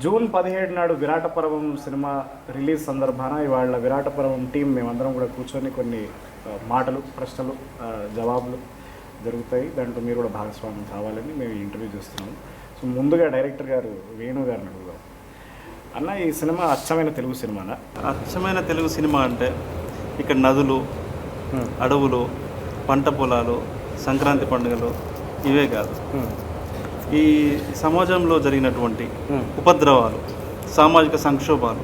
June 17 నాడు విరాట పర్వం cinema release సందర్భాన ఇవాళ విరాట పర్వం టీం మేమందరం కూడా కూర్చొని కొన్ని మాటలు, ప్రశ్నలు, జవాబులు జరుగుతాయి. దాంట్లో మీరు కూడా భాగస్వామ్యం కావాలని మేము ఇంటర్వ్యూ చేస్తున్నాము. సో ముందుగా డైరెక్టర్ గారు వేణు గారిని అడుగుదాం. అన్న, ఈ సినిమా అచ్చమైన తెలుగు సినిమానా? అచ్చమైన తెలుగు సినిమా అంటే ఇక్కడ నదులు, అడవులు, పంట పొలాలు, సంక్రాంతి పండుగలు ఇవే కాదు, ఈ సమాజంలో జరిగినటువంటి ఉపద్రవాలు, సామాజిక సంక్షోభాలు,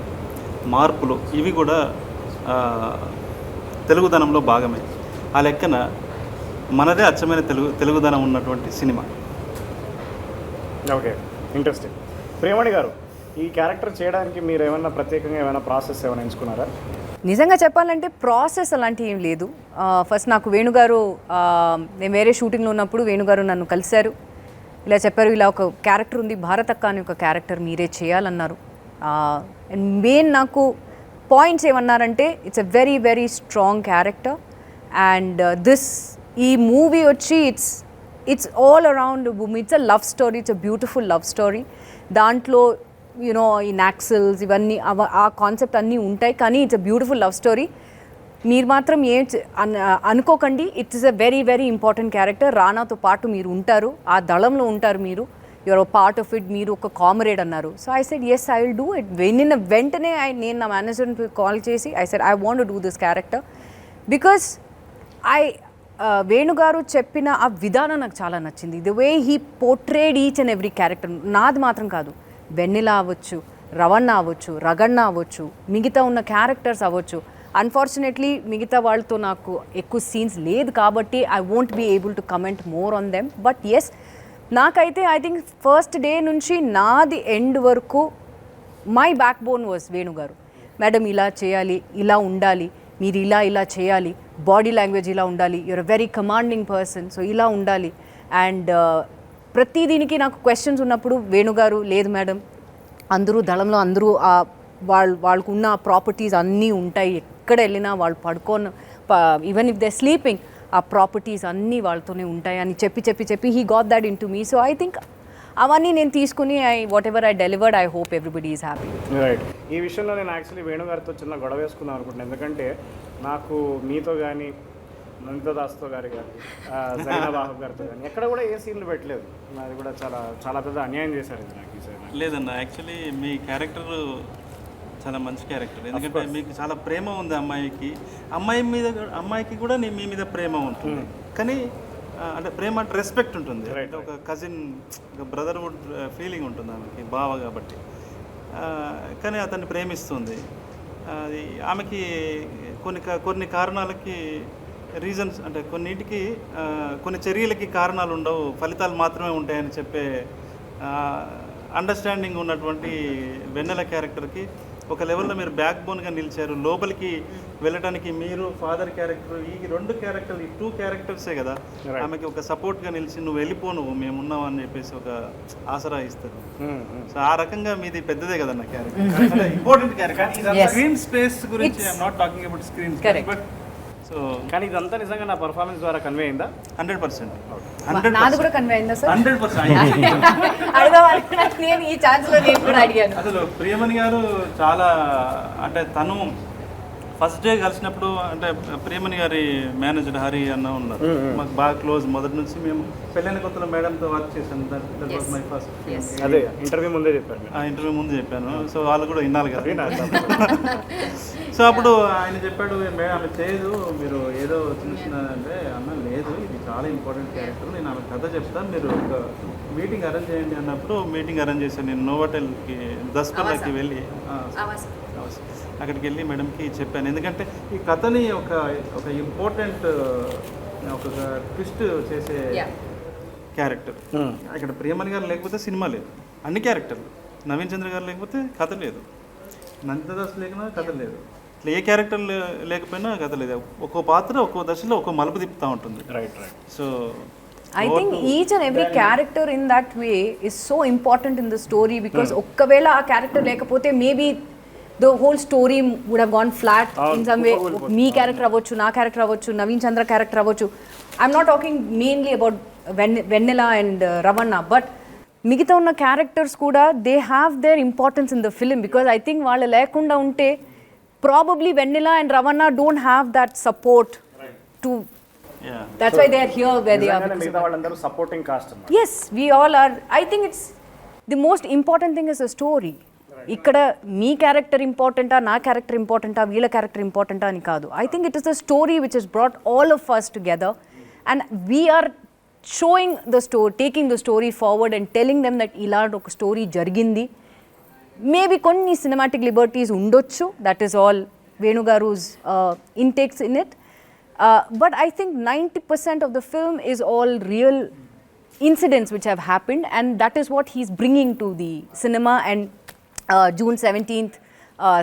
మార్పులు ఇవి కూడా తెలుగుదనంలో భాగమే. ఆ లెక్కన మనదే అచ్చమైన తెలుగుదనం ఉన్నటువంటి సినిమా. Okay, interesting. ప్రియమణి గారు, ఈ క్యారెక్టర్ చేయడానికి మీరు ఏమైనా ప్రత్యేకంగా ఏమైనా ప్రాసెస్ ఏమైనా ఎంచుకున్నారా? నిజంగా చెప్పాలంటే ప్రాసెస్ అలాంటివి ఏం లేదు. ఫస్ట్ నాకు వేణుగారు, నేను వేరే షూటింగ్లో ఉన్నప్పుడు వేణుగారు నన్ను కలిశారు. ఇలా చెప్పారు, ఇలా ఒక క్యారెక్టర్ ఉంది, భారతక్క అని ఒక క్యారెక్టర్ మీరే చేయాలన్నారు. అండ్ మెయిన్ నాకు పాయింట్స్ ఏమన్నారంటే, it's a very very strong character and ఈ మూవీ వచ్చి it's all around women. It's a love story, it's a beautiful love story. దాంట్లో యూనో ఈ నాక్సిల్స్ ఇవన్నీ ఆ కాన్సెప్ట్ అన్నీ ఉంటాయి, కానీ it's a beautiful love story. మీరు మాత్రం ఏం అనుకోకండి, it's a very very important character. రానాతో పాటు మీరు ఉంటారు, ఆ దళంలో ఉంటారు, మీరు యువర్ పార్ట్ ఆఫ్ ఇట్, మీరు ఒక కామ్రేడ్ అన్నారు. So I said yes, I will do it. వెంటనే నేను నా మేనేజర్ని కాల్ చేసి I said I want to do this character because వేణుగారు చెప్పిన ఆ విధానం నాకు చాలా నచ్చింది. The way he portrayed each and every character. నాది మాత్రం కాదు, వెన్నెల అవ్వచ్చు, రవణ అవ్వచ్చు, రగన్న అవ్వచ్చు, మిగతా ఉన్న క్యారెక్టర్స్ అవ్వచ్చు. అన్ఫార్చునేట్లీ మిగతా వాళ్ళతో నాకు ఎక్కువ సీన్స్ లేదు కాబట్టి I won't be able to comment more on them. But yes, నాకైతే ఐ థింక్ ఫస్ట్ డే నుంచి నాది ఎండ్ వరకు మై బ్యాక్ బోన్ వాజ్ వేణుగారు. మేడం ఇలా చేయాలి, ఇలా ఉండాలి, మీరు ఇలా చేయాలి, బాడీ లాంగ్వేజ్ ఇలా ఉండాలి, you're a very commanding person, so ఇలా ఉండాలి. అండ్ ప్రతి దీనికి నాకు క్వశ్చన్స్ ఉన్నప్పుడు వేణుగారు, లేదు మేడం, అందరూ దళంలో అందరూ వాళ్ళకు ఉన్న ప్రాపర్టీస్ అన్నీ ఉంటాయి, ఎక్కడ వెళ్ళినా వాళ్ళు పడుకోను, ఈవెన్ ఇఫ్ దే స్లీపింగ్, ఆ ప్రాపర్టీస్ అన్నీ వాళ్ళతోనే ఉంటాయి అని చెప్పి he got that in to me. So I think అవన్నీ నేను తీసుకుని what ever I delivered, I hope everybody is happy. Right. ఈ విషయంలో నేను యాక్చువల్లీ వేణుగారితో చిన్న గొడవ వేసుకుందాం అనుకుంటున్నాను. ఎందుకంటే నాకు మీతో కానీ, నందిత దాస్తో గారి కానీ, బాబు గారితో కానీ ఎక్కడ కూడా ఏ సీన్లు పెట్టలేదు. అది కూడా చాలా చాలా పెద్ద అన్యాయం చేశారు ఇది నాకు ఈసారి. లేదన్న, యాక్చువల్లీ మీ క్యారెక్టర్ చాలా మంచి క్యారెక్టర్. ఎందుకంటే మీకు చాలా ప్రేమ ఉంది అమ్మాయికి కూడా మీ మీద ప్రేమ ఉంటుంది. కానీ అంటే ప్రేమ అంటే రెస్పెక్ట్ ఉంటుంది, ఒక కజిన్, ఒక బ్రదర్హుడ్ ఫీలింగ్ ఉంటుంది ఆమెకి, బావ కాబట్టి. కానీ అతన్ని ప్రేమిస్తుంది. అది ఆమెకి కొన్ని కారణాలకి రీజన్స్, అంటే కొన్నింటికి కొన్ని చర్యలకి కారణాలు ఉండవు, ఫలితాలు మాత్రమే ఉంటాయని చెప్పే అండర్స్టాండింగ్ ఉన్నటువంటి వెన్నెల క్యారెక్టర్కి ఒక లెవెల్లో మీరు బ్యాక్ బోన్గా నిలిచారు. లోపలికి వెళ్ళడానికి మీరు ఫాదర్ క్యారెక్టర్, ఈ రెండు క్యారెక్టర్లు, ఈ 2 క్యారెక్టర్సే కదా ఆమెకి ఒక సపోర్ట్గా నిలిచి నువ్వు వెళ్ళిపోను, మేమున్నాం అని చెప్పేసి ఒక ఆసరా ఇస్తారు. సో ఆ రకంగా మీది పెద్దదే కదా నా character, important character. Screen space గురించి I'm not talking about screen space, but so కానీ ఇదంతా నిజంగా నా పర్ఫార్మెన్స్ ద్వారా కన్వే అయిందా? 100%. నాది కూడా కన్వే అయిందా సార్? 100%. నేను ఈ ఛాన్స్లో నేను కూడా అడిగాను. అసలు ప్రియమణి గారు చాలా, అంటే తను ఫస్ట్ డే కలిసినప్పుడు, అంటే ప్రియమణి గారి మేనేజర్ హరి అన్న ఉన్నారు, మాకు బాగా క్లోజ్. మొదటి నుంచి మేము పెళ్ళైన కొత్తలో మేడంతో వర్క్ చేశాను. That was my first. అదే ఇంటర్వ్యూ ముందే చెప్పాను. ఇంటర్వ్యూ ముందు చెప్పాను. సో వాళ్ళు కూడా వినాలి కదా. సో అప్పుడు ఆయన చెప్పాడు, ఆమె చేయదు, మీరు ఏదో చిన్న అంటే, అన్న లేదు, ఇది చాలా ఇంపార్టెంట్ క్యారెక్టర్, నేను ఆమె కథ చెప్తాను, మీరు ఒక మీటింగ్ అరేంజ్ చేయండి అన్నప్పుడు మీటింగ్ అరేంజ్ చేశాను. నేను నోవాటెల్కి దస్పల్లాకి వెళ్ళి అక్కడికి వెళ్ళి మేడంకి చెప్పాను. ఎందుకంటే ఈ కథని ఒక ఇంపార్టెంట్, ఒక ట్విస్ట్ చేసే క్యారెక్టర్. ఇక్కడ ప్రియమణి గారు లేకపోతే సినిమా లేదు, అన్ని క్యారెక్టర్లు. నవీన్ చంద్ర గారు లేకపోతే కథ లేదు, నందిత దాస్ లేకపోయినా కథ లేదు, ఏ క్యారెక్టర్ లేకపోయినా కథ లేదు. ఒక్కో పాత్ర ఒక్కో దశలో ఒక్కో మలుపు తిప్పుతూ ఉంటుంది. Right. So I think each and every character in that way is so important in the story because ఒక్కవేళ ఆ క్యారెక్టర్ లేకపోతే maybe the whole story would have gone flat in some way. Me character అవ్వచ్చు, నా character అవ్వచ్చు, నవీన్ చంద్ర character అవ్వచ్చు. I'm not talking mainly about Vennela and Ravana, but మిగతా ఉన్న characters కూడా they have their importance in the film because I think వాళ్ళు లేకుండా ఉంటే probably vanilla and Ravana don't have that support to that's why they are here where they are. మిగతా వాళ్ళందరూ supporting cost. Yes, we all are. I think it's the most important thing is a story. ఇక్కడ మీ character ఇంపార్టెంటా, నా character ఇంపార్టెంటా, వీళ్ళ character ఇంపార్టెంటా అని కాదు. I think it is the story which has brought all of us together and we are showing the story, taking the story forward and telling them that ఇలా ఒక story జరిగింది. Maybe కొన్ని cinematic liberties ఉండొచ్చు, that is all Venu garu's intakes in it. But I think 90% of the film is all real incidents which have happened and that is what he's bringing to the cinema and June 17th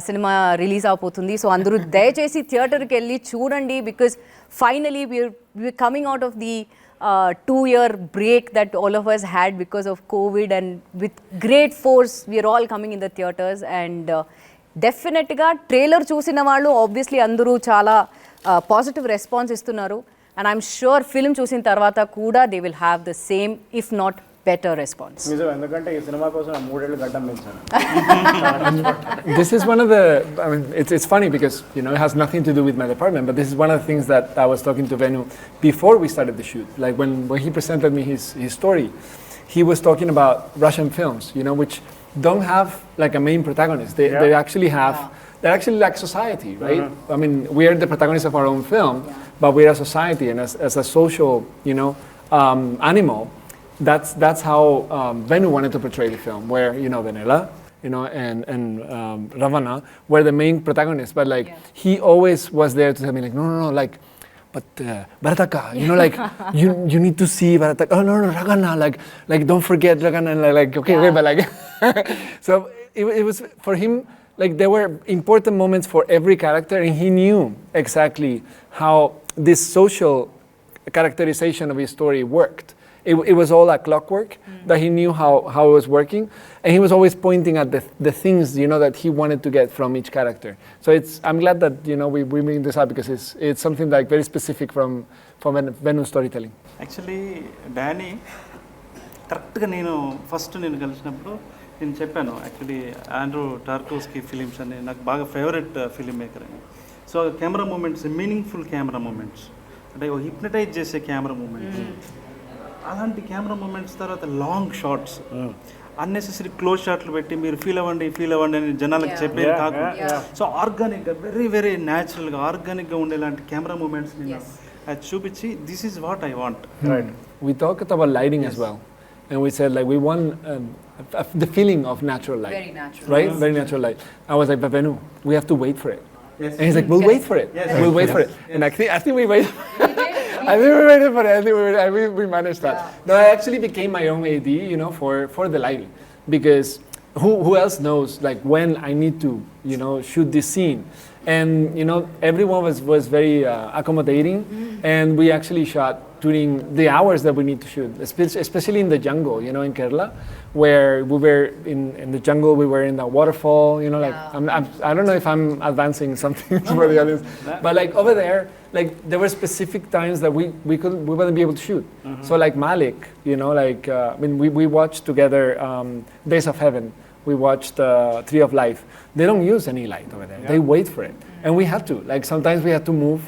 cinema release avuthundi. So andaru dayachesi theater ki elli chudandi because finally we're coming out of the 2-year break that all of us had because of COVID and with great force we are all coming in the theaters and definitely trailer chusina vallu obviously andaru chaala positive response ఇస్తున్నారు and I'm sure film చూసిన తర్వాత కూడా they will have the same if not better response. నిజం, ఎందుకంటే ఈ cinema కోసం 3 ఏళ్ళు గడ్డం పెంచాను. This is one of the, I mean, it's funny because, you know, it has nothing to do with my department, but this is one of the things that I was talking to Venu before we started the shoot. Like when he presented me his story, he was talking about Russian films, you know, which don't have like a main protagonist. They actually have... They're actually like society, right? I mean, we are the protagonists of our own film, but we are a society, and as a social, you know, animal. That's how Venu wanted to portray the film, where you know Venela, you know, and Ravana were the main protagonists, but like he always was there to tell me like, no, like, but Bharataka, you know, like you need to see Bharataka. Oh no, Ragana, like don't forget Ragana, like okay, but like, so it was for him. Like there were important moments for every character and he knew exactly how this social characterization of his story worked. It was all like clockwork, that he knew how it was working and he was always pointing at the things, you know, that he wanted to get from each character. So I'm glad that, you know, we bring this up because it's something like very specific from Venu's storytelling. Actually, Dani, కరెక్ట్గా నేను కలిసినప్పుడు నేను చెప్పాను actually Andrew Tarkovsky films అని నాకు బాగా favourite film maker అని. So camera moments, meaningful camera moments, అంటే హిప్నటైజ్ చేసే కెమెరా మూమెంట్స్, అలాంటి కెమెరా మూమెంట్స్ తర్వాత లాంగ్ షార్ట్స్, అన్నెసెసరీ క్లోజ్ షాట్లు పెట్టి మీరు ఫీల్ అవ్వండి అని జనాలకు చెప్పేది కాకుండా సో ఆర్గానిక్గా వెరీ వెరీ న్యాచురల్గా ఆర్గానిక్గా ఉండేలాంటి కెమెరా మూమెంట్స్ నేను అది చూపించి this is what I want. We talked about lighting as well. And we said like we want the feeling of natural light. Very natural. Right? Yes. Very natural light. I was like, but Venu, we have to wait for it. Yes. And he's like, we'll wait for it. Yes. We'll wait for it. Yes. And I think we waited. I think we waited for it. I think we managed that. No, I actually became my own AD, you know, for the lighting. Because who else knows like when I need to, you know, shoot this scene. And, you know, everyone was very accommodating. And we actually shot during the hours that we need to shoot, especially in the jungle, you know, in Kerala, where we were in the jungle, we were in the waterfall, you know, like, I don't know if I'm advancing something for the audience, but like over there, like there were specific times that we wouldn't be able to shoot. So like Malik, you know, like, I mean, we watched together Days of Heaven, we watched Tree of Life. They don't use any light over there. They wait for it. And we had to, like sometimes we had to move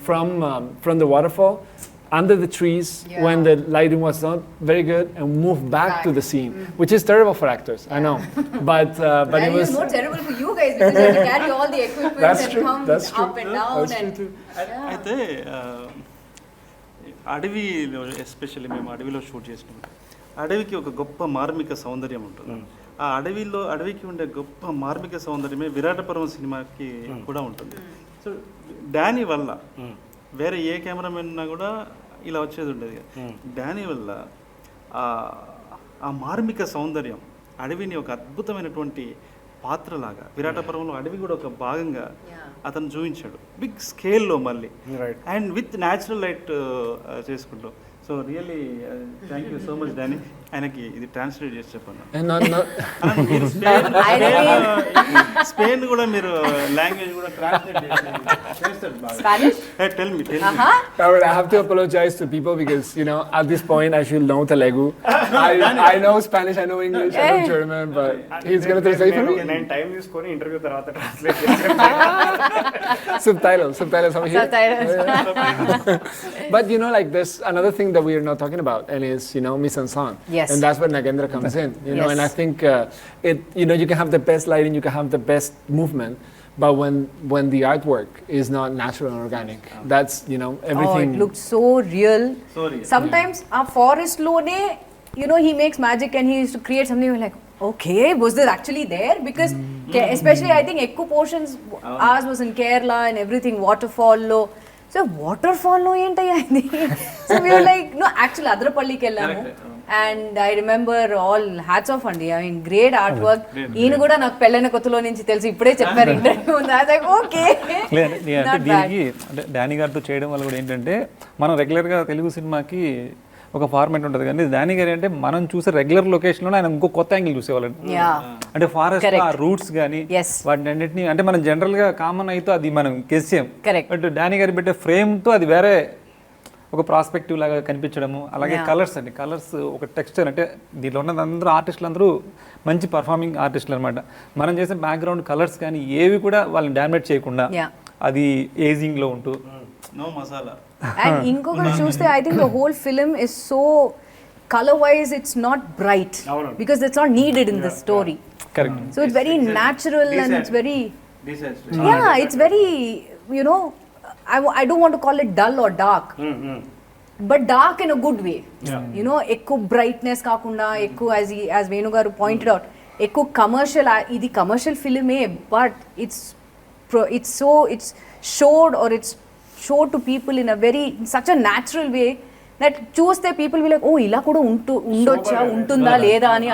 from the waterfall under the trees when the lighting was not very good and move back to the scene, which is terrible for actors, I know. But it was more terrible for you guys because you have to carry all the equipment that's true. up and down and అయితే అడవిలో especially మేము అడవిలో shoot చేసినప్పుడు అడవికి ఒక గొప్ప మార్మిక సౌందర్యం ఉంటుంది. ఆ అడవికి ఉండే గొప్ప మార్మిక సౌందర్యమే విరాట పర్వం సినిమాకి కూడా ఉంటుంది. సో డానీ వల్ల వేరే ఏ కెమెరామెన్ ఉన్నా కూడా ఇలా వచ్చేది ఉండేది. డానీ వల్ల ఆ మార్మిక సౌందర్యం అడవిని ఒక అద్భుతమైనటువంటి పాత్రలాగా విరాట పర్వంలో అడవి కూడా ఒక భాగంగా అతను చూపించాడు బిగ్ స్కేల్లో మళ్ళీ అండ్ విత్ న్యాచురల్ లైట్ చేసుకుంటూ. So really thank you so much Danny. ఆయనకి ఇది ట్రాన్స్లేట్ చేసి చెప్పండి. And not అన్న, మీరు స్పెయిన్ కూడా మీరు లాంగ్వేజ్ కూడా ట్రాన్స్లేట్ చేస్తారు బాగా. Spanish? Tell me I have to apologize to people because, you know, at this point I should know Telugu. I know Spanish, I know English, I know German, but he's going to translate for me. నేను time తీసుకొని interview తర్వాత translate చేస్తాను. Subtitles over here. Subtitles. But you know, like there's another thing that we are not talking about, and is, you know, mise en scène. Yes. And that's where Nagendra comes in. You know, Yes. and I think you know, you can have the best lighting, you can have the best movement, but when the artwork is not natural and organic, that's, you know, everything. Oh, it looked so real. Sorry. Sometimes a forest lone, you know, he makes magic and he used to create something like, okay, was this actually there? Because especially I think ekku portions ours was in Kerala and everything, waterfall lo. So waterfall lo entaya idi. So we were like, no, actually Adrapalli ki ellamu. And I remember all hats off andi. I mean, great artwork. ఈయన కూడా నాకు పెళ్ళైన కొత్తలో నుంచి తెలిసి ఇప్పుడే చెప్పారు interview ఉంది. అది ఓకే. అంటే దీనికి అంటే డానీ గారితో చేయడం వల్ల కూడా ఏంటంటే మనం రెగ్యులర్గా తెలుగు సినిమాకి ఒక ఫార్మేట్ ఉంటుంది, కానీ డానీ గారు అంటే మనం చూసే రెగ్యులర్ లొకేషన్లో ఆయన ఇంకో కొత్త యాంగిల్ చూసేవాళ్ళండి. అంటే ఫారెస్ట్ ఆ రూట్స్ కానీ వాటిని అన్నింటినీ అంటే మనం జనరల్గా కామన్ అయితే అది మనం గెస్ చేయం. బట్ డానీ గారు పెట్టే ఫ్రేమ్తో అది వేరే ఒక ప్రాస్పెక్టివ్ లాగా కనిపించడము. అలాగే కలర్స్ అండి, కలర్స్ ఒక టెక్స్చర్ అంటే దీంట్లో ఉన్న అందరూ ఆర్టిస్టులు అందరూ మంచి పర్ఫార్మింగ్ ఆర్టిస్టులు అనమాట. మనం చేసే బ్యాక్గ్రౌండ్ కలర్స్ కానీ ఏవి కూడా వాళ్ళని డామినేట్ చేయకుండా అది ఏజింగ్ లో ఉంటూ నో మసాలా. అండ్ ఇంకొకటి చూస్తే I think the whole film is so color wise it's not bright because it's not needed in the story. Correct. So it's very natural and it's very it's very, you know, I don't want to call it dull or dark, but dark in a good way. You know, ekku brightness kaakunda ekku as Venu garu pointed out, ekku commercial, idi commercial film but it's showed or it's showed to people in a very such a natural way that చూస్తే people will like, oh ఇలా కూడా ఉండొచ్చా ఉంటుందా లేదా అని,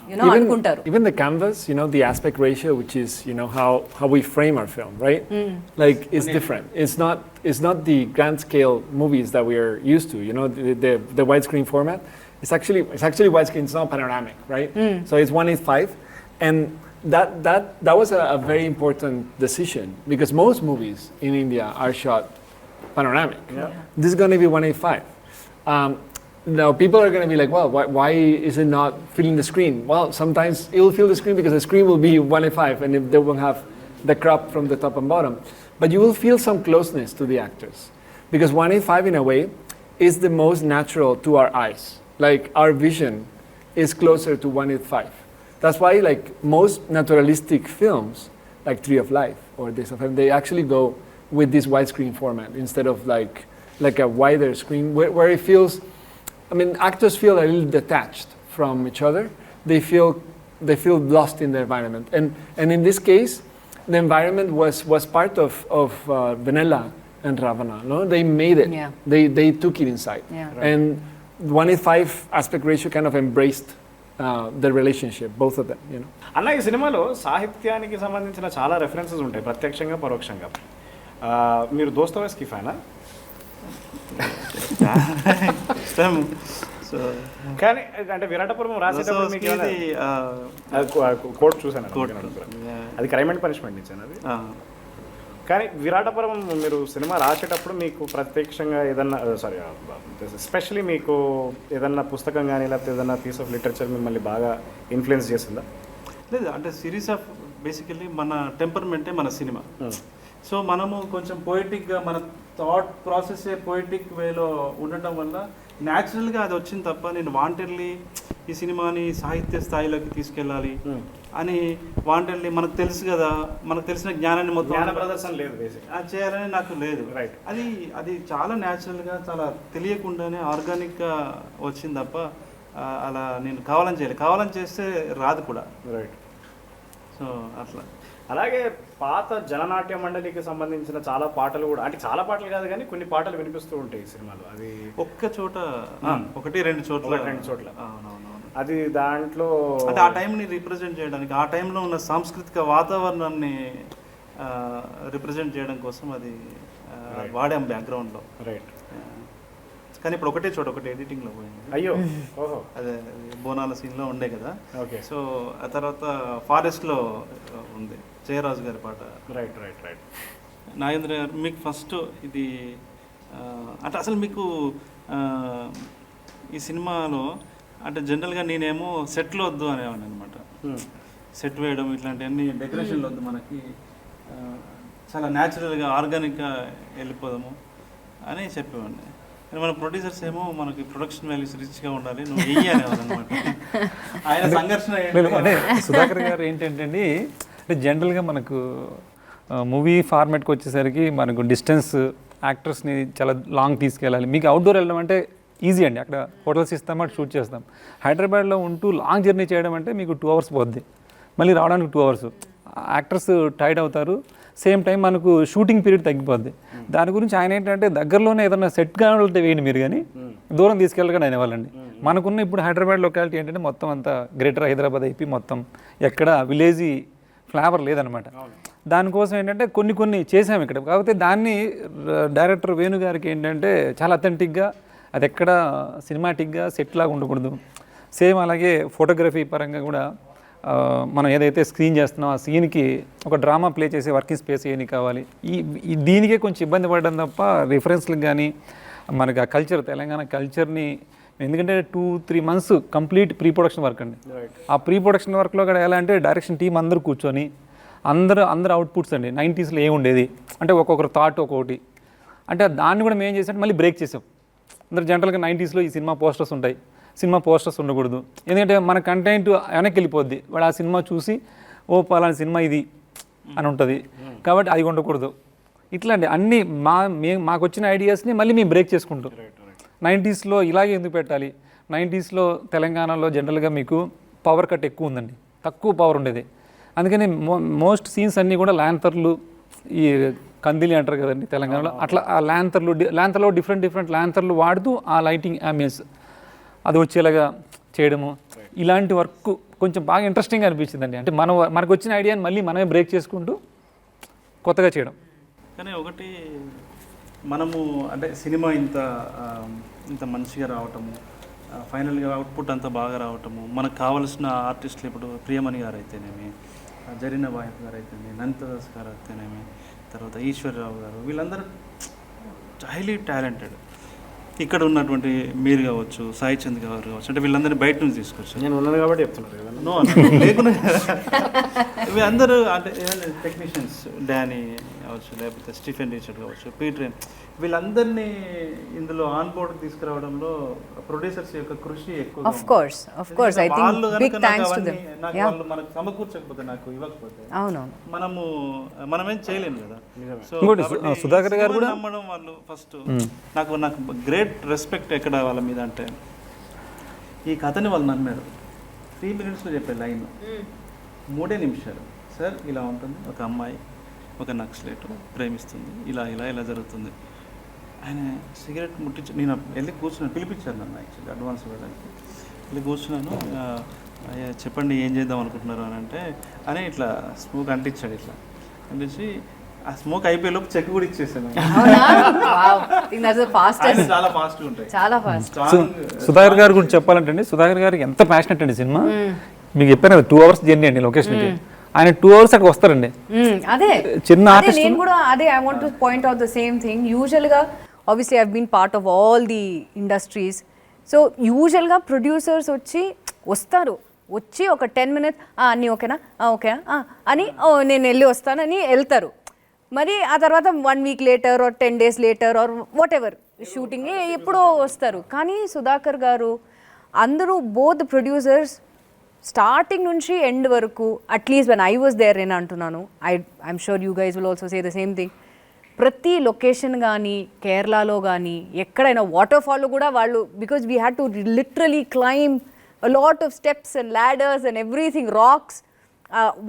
you know, అనుకుంటారు. Even the canvas, you know, the aspect ratio, which is, you know, how we frame our film, right? Like it's different. It's not the grand scale movies that we are used to, you know, the widescreen format. It's actually widescreen, it's not panoramic, right? So it's 1:5, and that was a very important decision because most movies in India are shot panoramic. This is going to be 1:5. Now people are going to be like, well, why is it not filling the screen? Well, sometimes it will fill the screen because the screen will be 1:5 and they will have the crop from the top and bottom. But you will feel some closeness to the actors because 1:5 in a way is the most natural to our eyes. Like our vision is closer to 1:5. That's why like most naturalistic films, like Tree of Life or Days of Heaven, they actually go with this widescreen format instead of like a wider screen where it feels, I mean, actors feel a little detached from each other. They feel lost in the environment. And in this case, the environment was part of Vanilla and Ravana. No, they made it. They took it inside. And 1:5 aspect ratio kind of embraced the relationship, both of them. You know. అన్న ఈ సినిమాలో సాహిత్యానికి సంబంధించిన చాలా references ఉంటాయి ప్రత్యక్షంగా పరోక్షంగా. మీరు దోస్తోయస్కి ఫ్యానా? కానీ అంటే విరాట పర్వం రాసేటప్పుడు మీకు కోర్టు చూసాను, అది క్రైమ్ అండ్ పనిష్మెంట్ ఇచ్చాను అది. కానీ విరాట పర్వం మీరు సినిమా రాసేటప్పుడు మీకు ప్రత్యక్షంగా ఏదన్నా ఎస్పెషలీ మీకు ఏదన్నా పుస్తకం కానీ లేకపోతే ఏదన్నా పీస్ ఆఫ్ లిటరేచర్ మిమ్మల్ని బాగా ఇన్ఫ్లుయెన్స్ చేసిందా? లేదు, అంటే సిరీస్ ఆఫ్ బేసికల్లీ మన టెంపర్మెంటే మన సినిమా. సో మనము కొంచెం పోయిటిక్గా మన థాట్ ప్రాసెస్ పోయిటిక్ వేలో ఉండటం వల్ల న్యాచురల్గా అది వచ్చింది తప్ప నేను వాంటెడ్లీ ఈ సినిమాని సాహిత్య స్థాయిలోకి తీసుకెళ్ళాలి అని వాంటెడ్లీ మనకు తెలుసు కదా, మనకు తెలిసిన జ్ఞానాన్ని మొత్తం జ్ఞాన ప్రదర్శన లేదు అది చేయాలని నాకు లేదు. రైట్, అది చాలా న్యాచురల్గా చాలా తెలియకుండానే ఆర్గానిక్గా వచ్చింది తప్ప అలా నేను కావాలని చేస్తే రాదు కూడా. రైట్, సో అట్లా. అలాగే పాత జననాట్య మండలికి సంబంధించిన చాలా పాటలు కూడా, అంటే చాలా పాటలు కాదు కానీ కొన్ని పాటలు వినిపిస్తూ ఉంటాయి ఈ సినిమాలో. అది ఒక్క చోట, ఒకటి రెండు చోట్ల. అది దాంట్లో అంటే ఆ టైంని రిప్రజెంట్ చేయడానికి, ఆ టైంలో ఉన్న సాంస్కృతిక వాతావరణాన్ని రిప్రజెంట్ చేయడం కోసం అది వాడాం బ్యాక్గ్రౌండ్లో. రైట్, కానీ ఇప్పుడు ఒకటే చోట ఒకటి ఎడిటింగ్లో పోయింది. అయ్యో, ఓహో, అదే బోనాల సీన్లో ఉండే కదా. ఓకే. సో ఆ తర్వాత ఫారెస్ట్లో ఉంది జయరాజు గారి పాట. Right right right. నాగేంద్ర గారు, మీకు ఫస్ట్ ఇది అంటే అసలు మీకు ఈ సినిమాలో అంటే జనరల్గా నేనేమో సెట్లు వద్దు అనేవాడిని అనమాట. సెట్ వేయడం ఇట్లాంటివన్నీ డెకరేషన్లు వద్దు, మనకి చాలా న్యాచురల్గా ఆర్గానిక్గా వెళ్ళిపోదాము అని చెప్పేవాడిని. మన ప్రొడ్యూసర్స్ ఏమో మనకి ప్రొడక్షన్ వాల్యూస్ రిచ్గా ఉండాలి, నువ్వు వెయ్యి అనేవాడు అనమాట. ఆయన సంఘర్షణ అంటే సుధాకర్ గారు ఏంటంటే అండి, అంటే జనరల్గా మనకు మూవీ ఫార్మాట్కి వచ్చేసరికి మనకు డిస్టెన్స్ యాక్టర్స్ని చాలా లాంగ్ తీసుకెళ్ళాలి. మీకు అవుట్డోర్ వెళ్ళడం అంటే ఈజీ అండి, అక్కడ హోటల్స్ ఇస్తాం, అటు షూట్ చేస్తాం. హైదరాబాద్లో ఉంటూ లాంగ్ జర్నీ చేయడం అంటే మీకు 2 hours పోద్ది, మళ్ళీ రావడానికి 2 hours. యాక్టర్స్ టైర్డ్ అవుతారు, సేమ్ టైం మనకు షూటింగ్ పీరియడ్ తగ్గిపోద్ది. దాని గురించి ఆయన ఏంటంటే దగ్గరలోనే ఏదైనా సెట్ కావాలంటే వేయండి మీరు, కానీ దూరం తీసుకెళ్ళగానే అనేవాళ్ళండి. మనకున్న ఇప్పుడు హైదరాబాద్ లొకాలిటీ ఏంటంటే మొత్తం అంతా గ్రేటర్ హైదరాబాద్ అయిపోయి మొత్తం ఎక్కడ విలేజీ ఫ్లేవర్ లేదనమాట. దానికోసం ఏంటంటే కొన్ని చేసాము ఇక్కడ. కాకపోతే దాన్ని డైరెక్టర్ వేణు గారికి ఏంటంటే చాలా అథెంటిక్గా, అది ఎక్కడ సినిమాటిక్గా సెట్ లాగా ఉండకూడదు. సేమ్ అలాగే ఫోటోగ్రఫీ పరంగా కూడా మనం ఏదైతే స్క్రీన్ చేస్తున్నామో ఆ సీన్కి ఒక డ్రామా ప్లే చేసే వర్కింగ్ స్పేస్ ఏమి కావాలి. దీనికే కొంచెం ఇబ్బంది పడడం తప్ప రిఫరెన్స్లకు కానీ మనకి ఆ కల్చర్, తెలంగాణ కల్చర్ని, ఎందుకంటే 2-3 months complete pre production work అండి. ఆ ప్రీ ప్రొడక్షన్ వర్క్లో కూడా ఎలా అంటే డైరెక్షన్ టీం అందరూ కూర్చొని అందరు అవుట్పుట్స్ అండి. 90sలో ఏముండేది అంటే ఒక్కొక్కరు థాట్ ఒక్కొక్కటి, అంటే దాన్ని కూడా మేము ఏం చేసాం మళ్ళీ బ్రేక్ చేసాం. అందరు జనరల్గా 90sలో ఈ సినిమా పోస్టర్స్ ఉంటాయి, సినిమా పోస్టర్స్ ఉండకూడదు, ఎందుకంటే మన కంటెంట్ వెనక్కి వెళ్ళిపోద్ది. వాడు ఆ సినిమా చూసి ఓ పలానా సినిమా ఇది అని ఉంటుంది, కాబట్టి అది ఉండకూడదు. ఇట్లాంటి అన్నీ మాకు వచ్చిన ఐడియాస్ని మళ్ళీ మేము బ్రేక్ చేసుకుంటాం. 90sలో ఇలాగే ఎందుకు పెట్టాలి, 90sలో తెలంగాణలో జనరల్గా మీకు పవర్ కట్ ఎక్కువ ఉందండి, తక్కువ పవర్ ఉండేది. అందుకని మోస్ట్ సీన్స్ అన్నీ కూడా ల్యాంతర్లు, ఈ కందిలి అంటారు కదండి తెలంగాణలో, అట్లా ఆ ల్యాంతర్లో డిఫరెంట్ ల్యాంతర్లు వాడుతూ ఆ లైటింగ్ అంబియన్స్ అది వచ్చేలాగా చేయడము, ఇలాంటి వర్క్ కొంచెం బాగా ఇంట్రెస్టింగ్గా అనిపించిందండి. అంటే మనకు వచ్చిన ఐడియాని మళ్ళీ మనమే బ్రేక్ చేసుకుంటూ కొత్తగా చేయడం. కానీ ఒకటి మనము అంటే సినిమా ఇంత మంచిగా రావటము, ఫైనల్గా అవుట్పుట్ అంతా బాగా రావటము, మనకు కావాల్సిన ఆర్టిస్టులు ఇప్పుడు ప్రియమణి గారు అయితేనేమి, జరీనా వాహిద్ గారు అయితేనేమి, నందిత గారు అయితేనేమి, తర్వాత ఈశ్వర్రావు గారు, వీళ్ళందరూ హైలీ టాలెంటెడ్. ఇక్కడ ఉన్నటువంటి మీరు కావచ్చు, సాయి చంద్ గారు కావచ్చు, అంటే వీళ్ళందరినీ బయట నుంచి తీసుకొచ్చారు. నేను ఉన్నాను కాబట్టి చెప్తున్నారు కదా. నో లేకుండా ఇవి అందరూ అంటే టెక్నీషియన్స్, డానీ కావచ్చు, లేకపోతే స్టీఫెన్ రిచర్డ్ కావచ్చు, పీటర్, వీళ్ళందరినీ ఇందులో ఆన్ బోర్డ్ తీసుకురావడంలో ప్రొడ్యూసర్స్ యొక్క కృషి ఎక్కువ. Of course I think big thanks to them. వాళ్ళు మనకు సమకూర్చకపోతే, నాకు ఇవ్వకపోతే మనమేం చేయలేము కదా. సో సుధాకర్ గారు కూడా నమ్మడం, వాళ్ళు ఫస్ట్ నాకు గ్రేట్ రెస్పెక్ట్ ఎక్కడ వాళ్ళ మీద అంటే, ఈ కథని వాళ్ళు నమ్మారు. 3 minutesలో చెప్పే లైన్ 3 నిమిషాలు. సార్ ఇలా ఉంటుంది, ఒక అమ్మాయి ఒక నక్సలైట్ ప్రేమిస్తుంది, ఇలా జరుగుతుంది. ఆయన సిగరెట్ ముట్టించి, నేను వెళ్ళి కూర్చున్నాను, పిలిపించాను నన్ను యాక్చువల్లీ అడ్వాన్స్ ఇవ్వడానికి. వెళ్ళి కూర్చున్నాను, చెప్పండి ఏం చేద్దాం అనుకుంటున్నారు అని అంటే, అని ఇట్లా స్మోక్ అంటించాడు. ఇట్లా అంటించి ఆ స్మోక్ అయిపోయేలోపు చెక్ కూడా ఇచ్చేసాను. చాలా ఫాస్ట్గా ఉంటాయి, చాలా ఫాస్ట్. సుధాకర్ గారి గురించి చెప్పాలంటే అండి, సుధాకర్ గారికి ఎంత ప్యాషనెట్ అండి సినిమా. మీకు చెప్పాను కదా 2 hours జర్నీ అండి లొకేషన్కి, ఆయన 2 hours అక్కడ వస్తారండి. అదే చిన్న ఆర్టిస్ట్. నేను కూడా I want to point out the same thing. యూజువల్గా obviously I been part of all the industries. So యూజువల్గా ప్రొడ్యూసర్స్ వచ్చి ఒక 10 minutes అన్నీ ఓకేనా అని నేను వెళ్ళి వస్తానని వెళ్తారు. మరి ఆ తర్వాత 1 week later or 10 days later or whatever shooting ఎప్పుడో వస్తారు. కానీ సుధాకర్ గారు అందరూ బోత్ ప్రొడ్యూసర్స్ స్టార్టింగ్ నుంచి ఎండ్ వరకు, at least when I was there నేను అంటున్నాను, I'm sure you guys will also say the same thing. ప్రతి లొకేషన్ కానీ కేరళలో కానీ ఎక్కడైనా వాటర్ ఫాల్లో కూడా వాళ్ళు, because we had to literally climb a lot of steps and ladders and everything, rocks.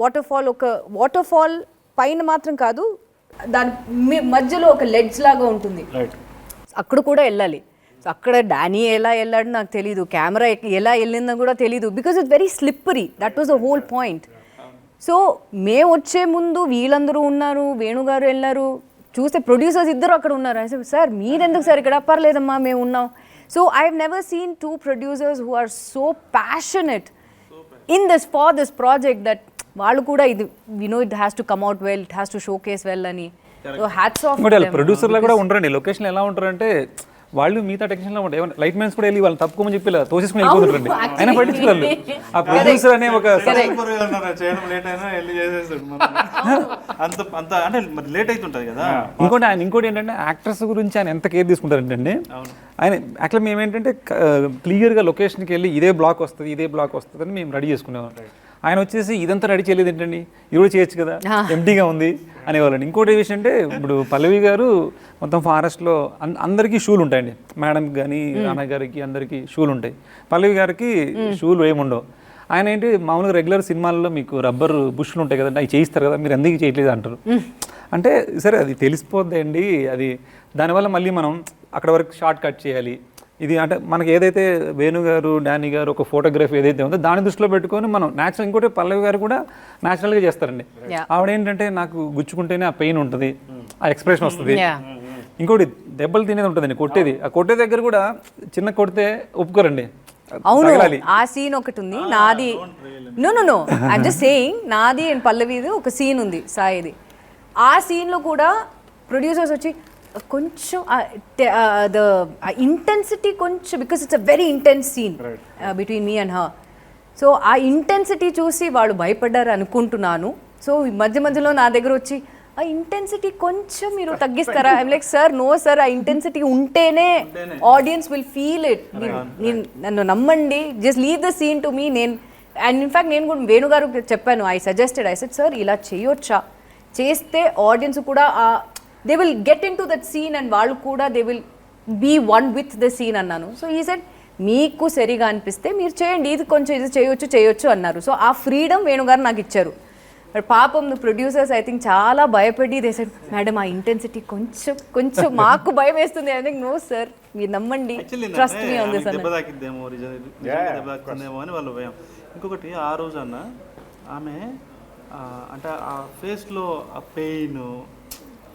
Water fall పైన మాత్రం కాదు, దాని మధ్యలో ఒక లెడ్జ్ లాగా ఉంటుంది, అక్కడ కూడా వెళ్ళాలి. సో అక్కడ డానీ ఎలా వెళ్ళాడు నాకు తెలీదు, కెమెరా ఎలా వెళ్ళిందని కూడా తెలీదు, because it's very slippery. That was the whole point. So మేము వచ్చే ముందు వీళ్ళందరూ ఉన్నారు, వేణుగారు వెళ్ళారు, చూస్తే ప్రొడ్యూసర్స్ ఇద్దరు అక్కడ ఉన్నారు. సార్ మీరెందుకు సార్ ఇక్కడ, పర్లేదమ్మా మేము ఉన్నాం. So I've never seen two producers who are so passionate in this for this project that వాళ్ళు కూడా ఇది it has to come out well, it has to showcase well అని. So hats off to them. ప్రొడ్యూసర్లు కూడా ఉంటారండి, location ఎలా ఉంటారంటే వాళ్ళు మిగతా టెక్నీషియన్లో ఉంటాయి, లైట్ మ్యాన్స్ కూడా వెళ్ళి వాళ్ళు తప్పుకోమని చెప్పి తోసేసుకుని వెళ్ళిపోతుంటారండి, ఆయన పట్టించుకోవాలి. ఆ ప్రొడ్యూసర్ అనే ఒక చేయడం లేట్ అయినా వెళ్ళి చేసేస్తాడు అంత అంటే మరి లేట్ అవుతుంటుంది కదా. ఇంకోటి ఏంటంటే యాక్టర్స్ గురించి ఆయన ఎంత కేర్ తీసుకుంటారంటే ఆయన యాక్చువల్ మేము ఏంటంటే క్లియర్గా లొకేషన్కి వెళ్ళి ఇదే బ్లాక్ వస్తుంది అని మేము రెడీ చేసుకునేవాళ్ళం. ఆయన వచ్చేసి ఇదంతా రెడీ చేయలేదు ఏంటండి, ఇది కూడా చేయొచ్చు కదా, ఎంటీగా ఉంది అనేవాళ్ళండి. ఇంకోటి విషయం అంటే ఇప్పుడు పల్లవి గారు మొత్తం ఫారెస్ట్లో అందరికీ షూలు ఉంటాయండి, మేడంకి కానీ రానా గారికి అందరికీ షూలు ఉంటాయి, పల్లవి గారికి షూలు ఏముండవు. ఆయన ఏంటి మామూలుగా రెగ్యులర్ సినిమాల్లో మీకు రబ్బర్ బుష్లు ఉంటాయి కదండి, అవి చేయిస్తారు కదా, మీరు ఎందుకు చేయట్లేదు అంటారు. అంటే సరే అది తెలిసిపోద్ది అండి, అది దానివల్ల మళ్ళీ మనం అక్కడ వరకు షార్ట్ కట్ చేయాలి. ఇది అంటే మనకి ఏదైతే వేణు గారు డానీ గారు ఒక ఫోటోగ్రఫీ ఏదైతే ఉందో దాని దృష్టిలో పెట్టుకొని మనం న్యాచురల్. ఇంకోటి పల్లవి గారు కూడా న్యాచురల్గా చేస్తారండి. ఆవిడ ఏంటంటే నాకు గుచ్చుకుంటేనే ఆ పెయిన్ ఉంటుంది, ఆ ఎక్స్ప్రెషన్ వస్తుంది. ఇంకోటి దెబ్బలు తినేది ఉంటుందండి, కొట్టేది. ఆ కొట్టే దగ్గర కూడా చిన్న కొడితే ఒప్పుకోరండి. అవును, ఆ సీన్ ఒకటి ఉంది నాది. నో ఐమ్ జస్ట్ సేయింగ్, నాది అండ్ పల్లవిది ఒక సీన్ ఉంది సాయిది. ఆ సీన్లో కూడా ప్రొడ్యూసర్స్ వచ్చి కొంచెం ద ఇంటెన్సిటీ కొంచెం, because it's a very intense scene between me and her. So ఆ ఇంటెన్సిటీ చూసి వాళ్ళు భయపడ్డారు అనుకుంటున్నాను. సో మధ్యలో నా దగ్గర వచ్చి ఆ ఇంటెన్సిటీ కొంచెం మీరు తగ్గిస్తారా? I'm like sir, no sir, ఆ ఇంటెన్సిటీ ఉంటేనే ఆడియన్స్ విల్ ఫీల్ ఇట్. నన్ను నమ్మండి, just leave the scene to me. And in fact నేను కూడా వేణు గారు చెప్పాను, ఐ సెడ్ సార్ ఇలా చేయొచ్చా, చేస్తే ఆడియన్స్ కూడా they will get into that scene and వాళ్ళు కూడా they will be one with the scene అన్నాను. సో ఈ సెడ్ మీకు సరిగా అనిపిస్తే మీరు చేయండి, ఇది కొంచెం ఇది చేయొచ్చు అన్నారు. సో ఆ ఫ్రీడమ్ వేణుగారు నాకు ఇచ్చారు. పాపం ప్రొడ్యూసర్స్ ఐ థింక్ చాలా భయపడి దే సెడ్ మేడం ఆ ఇంటెన్సిటీ కొంచెం మాకు భయం వేస్తుంది. ఐ థింక్ నో సార్, మీరు నమ్మండి, ట్రస్ట్ మీ ఆన్ దిస్ అని వాళ్ళు భయం. ఇంకొకటి ఆ రోజు అన్న ఆమె అంటే ఆ ఫేస్లో ఆ పెయిన్,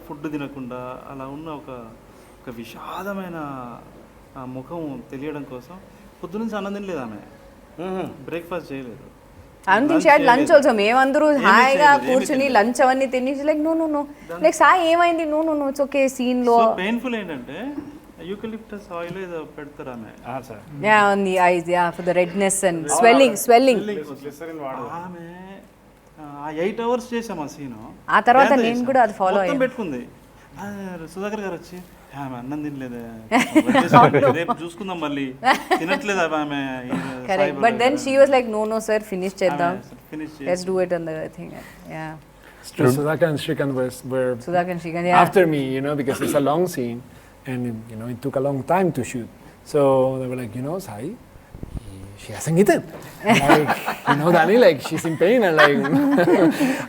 ఫుడ్ తినకుండా అలా ఉన్న ఒక విషాదమైన ముఖం తెలియడం కోసం పొద్దునుంచి అన్నం తినలేదు ఆమె, బ్రేక్ఫాస్ట్ చేయలేదు. లంచ్ ఆల్సో మేమందరూ హాయిగా కూర్చుని లంచ్ అవన్నీ తినేసి లైక్ నో లైక్ సాయి ఏమైంది, నో ఇట్స్ ఓకే. సీన్ లో పెయిన్ఫుల్ ఏంటంటే యూకలిప్టస్ ఆయిల్ ఏదో పెడతారు ఆమె, on the eyes, for the redness and swelling. ఆమె 8 hours చేసాం ఆ సీను. ఆ తర్వాత నేను కూడా అది ఫాలో అయ్యాను. పెట్టుకుంది సుధాకర్ గారు వచ్చి ఆమె అన్నం తినలేదే, రేపు చూసుకుందాం మళ్ళీ తినట్లేదు ఆమె. Correct, but then she was like no sir finish చేద్దాం, let's do it on the thing. Sudhakar and Sreekar were after me, because it's a long scene and it took a long time to shoot. So they were like, Sai, she hasn't eaten. Like, Dani, like she's in pain and like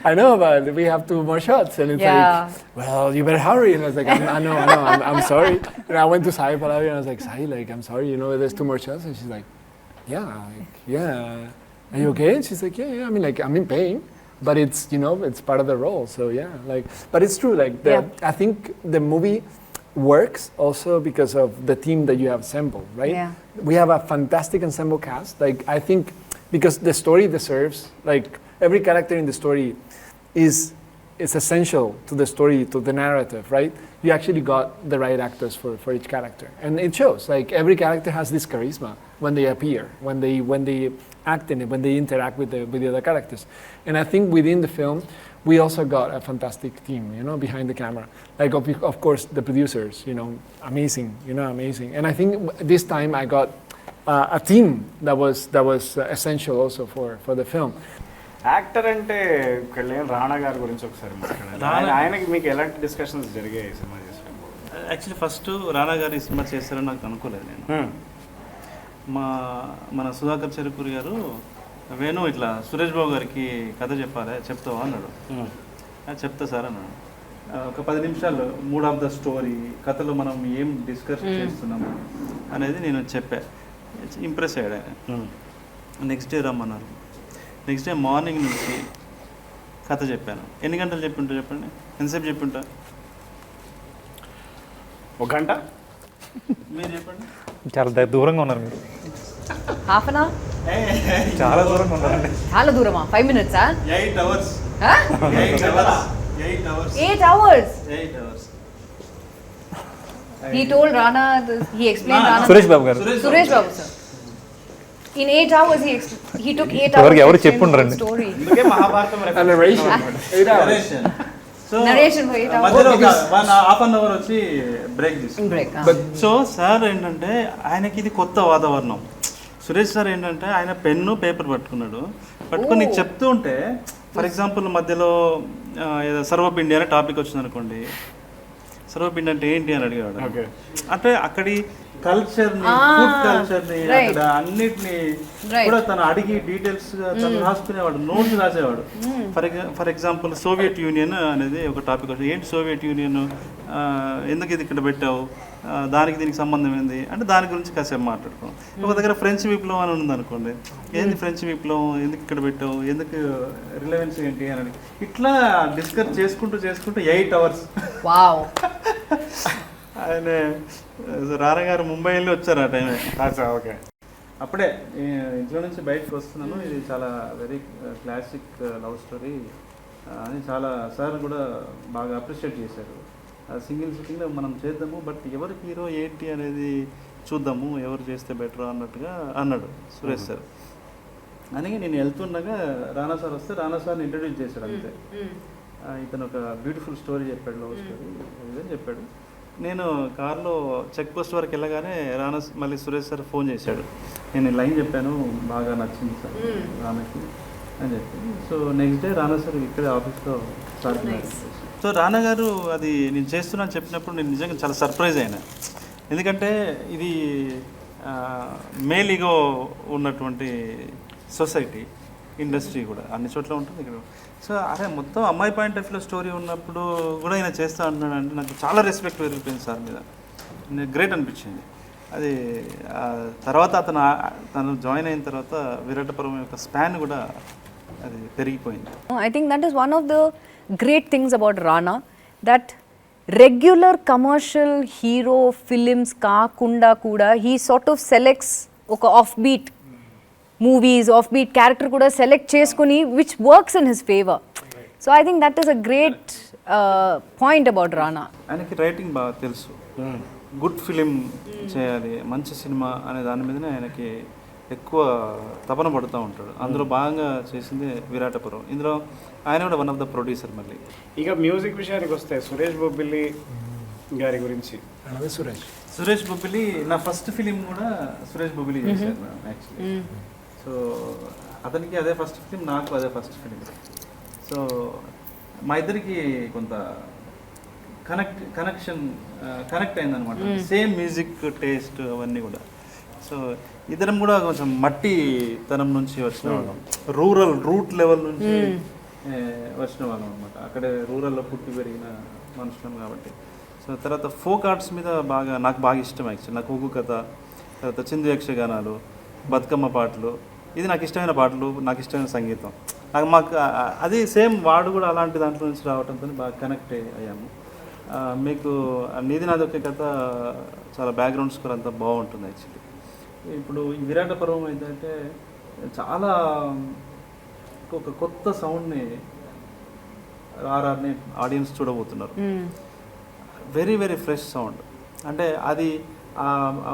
I know, but we have 2 more shots. And it's like, well, you better hurry. And I was like, I know, I'm sorry. And I went to Sai Pallavi and I was like, Sai, like I'm sorry, there's 2 more shots. And she's like, are you okay? And she's like, yeah. I mean, like I'm in pain, but it's it's part of the role. So but it's true. Like I think the movie works also because of the team that you have assembled, right? Yeah. We have a fantastic ensemble cast. Like I think because the story deserves, like every character in the story is essential to the story, to the narrative, right? You actually got the right actors for each character, and it shows. Like every character has this charisma when they appear, when they act in it, when they interact with the other characters. And I think within the film, we also got a fantastic team, behind the camera. Like of course the producers, amazing, amazing. And I think this time I got a team that was essential also for the film. Actor అంటే ఇక్కడ రాణా గారి గురించి ఒకసారి మాట్లాడాలి. ఆయనకి మీకు ఎలాంటి discussions జరిగాయి సినిమా చేసినప్పుడు? యాక్చువల్లీ ఫస్ట్ రానా గారు ఈ సినిమా చేస్తారని నాకు అనుకోలేదు నేను. మన సుధాకర్ చెరుకూరి గారు వేణు ఇట్లా సురేష్ బాబు గారికి కథ చెప్తావా అన్నాడు. చెప్తా సార్ అన్నాడు. ఒక 10 నిమిషాలు మూడ్ ఆఫ్ ద స్టోరీ, కథలో మనం ఏం డిస్కస్ చేస్తున్నాము అనేది నేను చెప్పా. ఇంప్రెస్ అయ్యాడు ఆయన. నెక్స్ట్ డే రమ్మన్నారు. నెక్స్ట్ డే మార్నింగ్ నుంచి కథ చెప్పాను. ఎన్ని గంటలు చెప్పుంటా చెప్పండి, ఎంతసేపు చెప్పుంటా? 1 గంట. మీరు చెప్పండి. చాలా దూరంగా ఉన్నారు మీరు, హాఫ్ అన్ అవర్, చాలా దూరంగా ఉన్నారండి. చాలా దూరమా? 5 minutes? 8 hours. 8 hours. 8 hours. He told Rana, he explained Rana. Suresh Babu గారు, Suresh Babu sir. In 8 hours he took 8 hours. ఎవరికి ఎవరు to explain the చెప్పుండ్రండి. story. అందుకే Mahabharatam A narration. 8 hours. Narration. So, Narration for 8 hours. మధ్యలో ఒక హాఫ్ అన్ అవర్ వచ్చి break తీసుకుంటాం. Break. So sir ఏంటంటే ఆయనకి ఇది కొత్త వాతావరణం. సురేష్ సార్ ఏంటంటే ఆయన పెన్ను పేపర్ పట్టుకుని నీకు చెప్తూ ఉంటే, ఫర్ ఎగ్జాంపుల్ మధ్యలో ఏదో సర్వపిండి అనే టాపిక్ వచ్చింది అనుకోండి, సర్వపిండి అంటే ఏంటి అని అడిగాడు. అంటే అక్కడి కల్చర్ని, ఫుడ్ కల్చర్ని, అక్కడ అన్నిటిని కూడా తను అడిగి డీటెయిల్స్ గా తను రాసుకునేవాడు, నోట్స్ రాసేవాడు. ఫర్ ఎగ్జాంపుల్ సోవియట్ యూనియన్ అనేది ఒక టాపిక్ వచ్చింది. ఏంటి సోవియట్ యూనియన్, ఎందుకు ఇది ఇక్కడ పెట్టావు, దానికి దీనికి సంబంధం ఏంది అంటే దాని గురించి కాసేపు మాట్లాడుకోం. ఒక దగ్గర ఫ్రెంచ్ విప్లవం అని ఉంది అనుకోండి, ఏంది ఫ్రెంచ్ విప్లవం, ఎందుకు ఇక్కడ పెట్టావు, ఎందుకు రిలవెన్స్ ఏంటి అని ఇట్లా డిస్కస్ చేసుకుంటూ 8 hours. Wow. ఆయన రానా గారు ముంబై వెళ్ళి వచ్చారు ఆ టైమే. ఓకే. అప్పుడే ఇంట్లో నుంచి బయటకు వస్తున్నాను, ఇది చాలా వెరీ క్లాసిక్ లవ్ స్టోరీ అని చాలా సార్ కూడా బాగా అప్రిషియేట్ చేశారు. సింగిల్ సిట్టింగ్లో మనం చేద్దాము, బట్ ఎవరు హీరో ఏంటి అనేది చూద్దాము, ఎవరు చేస్తే బెటర్ అన్నట్టుగా అన్నాడు సురేష్ సార్. అని నేను వెళ్తుండగా రానా సార్ వస్తే రానా సార్ని ఇంట్రడ్యూస్ చేశాడు అంతే. ఇతను ఒక బ్యూటిఫుల్ స్టోరీ చెప్పాడు, లవ్ స్టోరీ అని చెప్పాడు. నేను కార్లో చెక్ పోస్ట్ వరకు వెళ్ళగానే రానా మళ్ళీ సురేష్ సార్ ఫోన్ చేశాడు. నేను లైన్ చెప్పాను, బాగా నచ్చింది సార్ రానాకి అని చెప్పి. సో నెక్స్ట్ డే రానా సార్ ఇక్కడే ఆఫీస్లో సార్. సో రానా గారు అది నేను చేస్తున్నాను చెప్పినప్పుడు నేను నిజంగా చాలా సర్ప్రైజ్ అయినా. ఎందుకంటే ఇది మేల్ ఈగో ఉన్నటువంటి సొసైటీ, ఇండస్ట్రీ కూడా అన్ని చోట్ల ఉంటుంది ఇక్కడ. సో అరే మొత్తం అమ్మాయి పాయింట్ ఆఫ్ వ్యూలో స్టోరీ ఉన్నప్పుడు కూడా ఈయన చేస్తా అంటున్నాడు అంటే నాకు చాలా రెస్పెక్ట్ పెరిగిపోయింది సార్ మీద. గ్రేట్ అనిపించింది అది. తర్వాత తను జాయిన్ అయిన తర్వాత విరాట పర్వం యొక్క స్పాన్ కూడా అది పెరిగిపోయింది. I think that is one of the great things about Rana, that regular commercial hero films kaakunda kuda he sort of selects oka offbeat movies, offbeat character kuda select cheskoni which works in his favor. So I think that is a great point about Rana. ఆయనకి writing బాగా తెలుసు, good film చేయాలి, మంచి cinema అనే దాని మీదనే ఆయనకి ఎక్కువ తపన పడుతూ ఉంటాడు. అందులో భాగంగా చేసింది విరాట పర్వం. ఇందులో ఆయన కూడా వన్ ఆఫ్ ద ప్రొడ్యూసర్. మళ్ళీ ఇక మ్యూజిక్ విషయానికి వస్తే సురేష్ బొబ్బిలి గారి గురించి. సురేష్ బొబ్బిలి నా ఫస్ట్ ఫిలిం కూడా సురేష్ బొబ్బిలి చేశాను యాక్చువల్లీ. సో అతనికి అదే ఫస్ట్ ఫిలిం, నాకు అదే ఫస్ట్ ఫిలిం. సో మా ఇద్దరికి కొంత కనెక్ట్ అయిందనమాట. సేమ్ మ్యూజిక్ టేస్ట్ అవన్నీ కూడా. సో ఇద్దరం కూడా కొంచెం మట్టి తనం నుంచి వచ్చిన వాళ్ళం, రూట్ లెవెల్ నుంచి వచ్చిన వాళ్ళం అనమాట. అక్కడే రూరల్లో పుట్టి పెరిగిన మనుషులం కాబట్టి. సో తర్వాత ఫోక్ ఆర్ట్స్ మీద నాకు బాగా ఇష్టం యాక్చువల్లీ. నాకు ఒగ్గు కథ, తర్వాత చిందు యక్షగానాలు, బతుకమ్మ పాటలు, ఇది నాకు ఇష్టమైన పాటలు, నాకు ఇష్టమైన సంగీతం. మాకు అది సేమ్ వాడు కూడా అలాంటి దాంట్లో నుంచి రావడంతో బాగా కనెక్ట్ అయ్యాము. మీకు నీది నాది ఒకే కథ చాలా బ్యాక్గ్రౌండ్ స్కోర్ అంతా బాగుంటుంది యాక్చువల్లీ. ఇప్పుడు ఈ విరాట పర్వం ఏంటంటే చాలా ఒక కొత్త సౌండ్ని ఆర్ఆర్ని ఆడియన్స్ చూడబోతున్నారు. Very very fresh sound. అంటే అది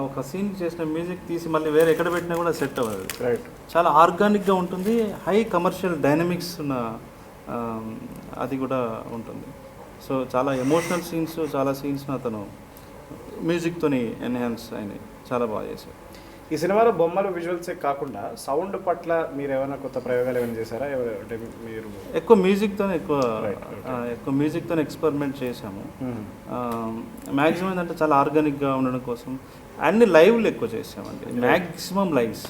ఒక సీన్ చేసిన మ్యూజిక్ తీసి మళ్ళీ వేరే ఎక్కడ పెట్టినా కూడా సెట్ అవ్వదు. రైట్. చాలా ఆర్గానిక్గా ఉంటుంది, హై కమర్షియల్ డైనమిక్స్ ఉన్న అది కూడా ఉంటుంది. సో చాలా ఎమోషనల్ సీన్స్, చాలా సీన్స్ను అతను మ్యూజిక్తోని ఎన్హాన్స్ అయిన చాలా బాగా చేశాడు. ఈ సినిమాలో బొమ్మలు విజువల్సే కాకుండా సౌండ్ పట్ల మీరు ఏమైనా కొత్త ప్రయోగాలు ఏమైనా చేశారా? అంటే మీరు ఎక్కువ మ్యూజిక్తోనే ఎక్స్పెరిమెంట్ చేశాము. మ్యాక్సిమం ఏంటంటే చాలా ఆర్గానిక్గా ఉండడం కోసం అన్ని లైవ్లు ఎక్కువ చేసామండి. మ్యాక్సిమం లైవ్స్,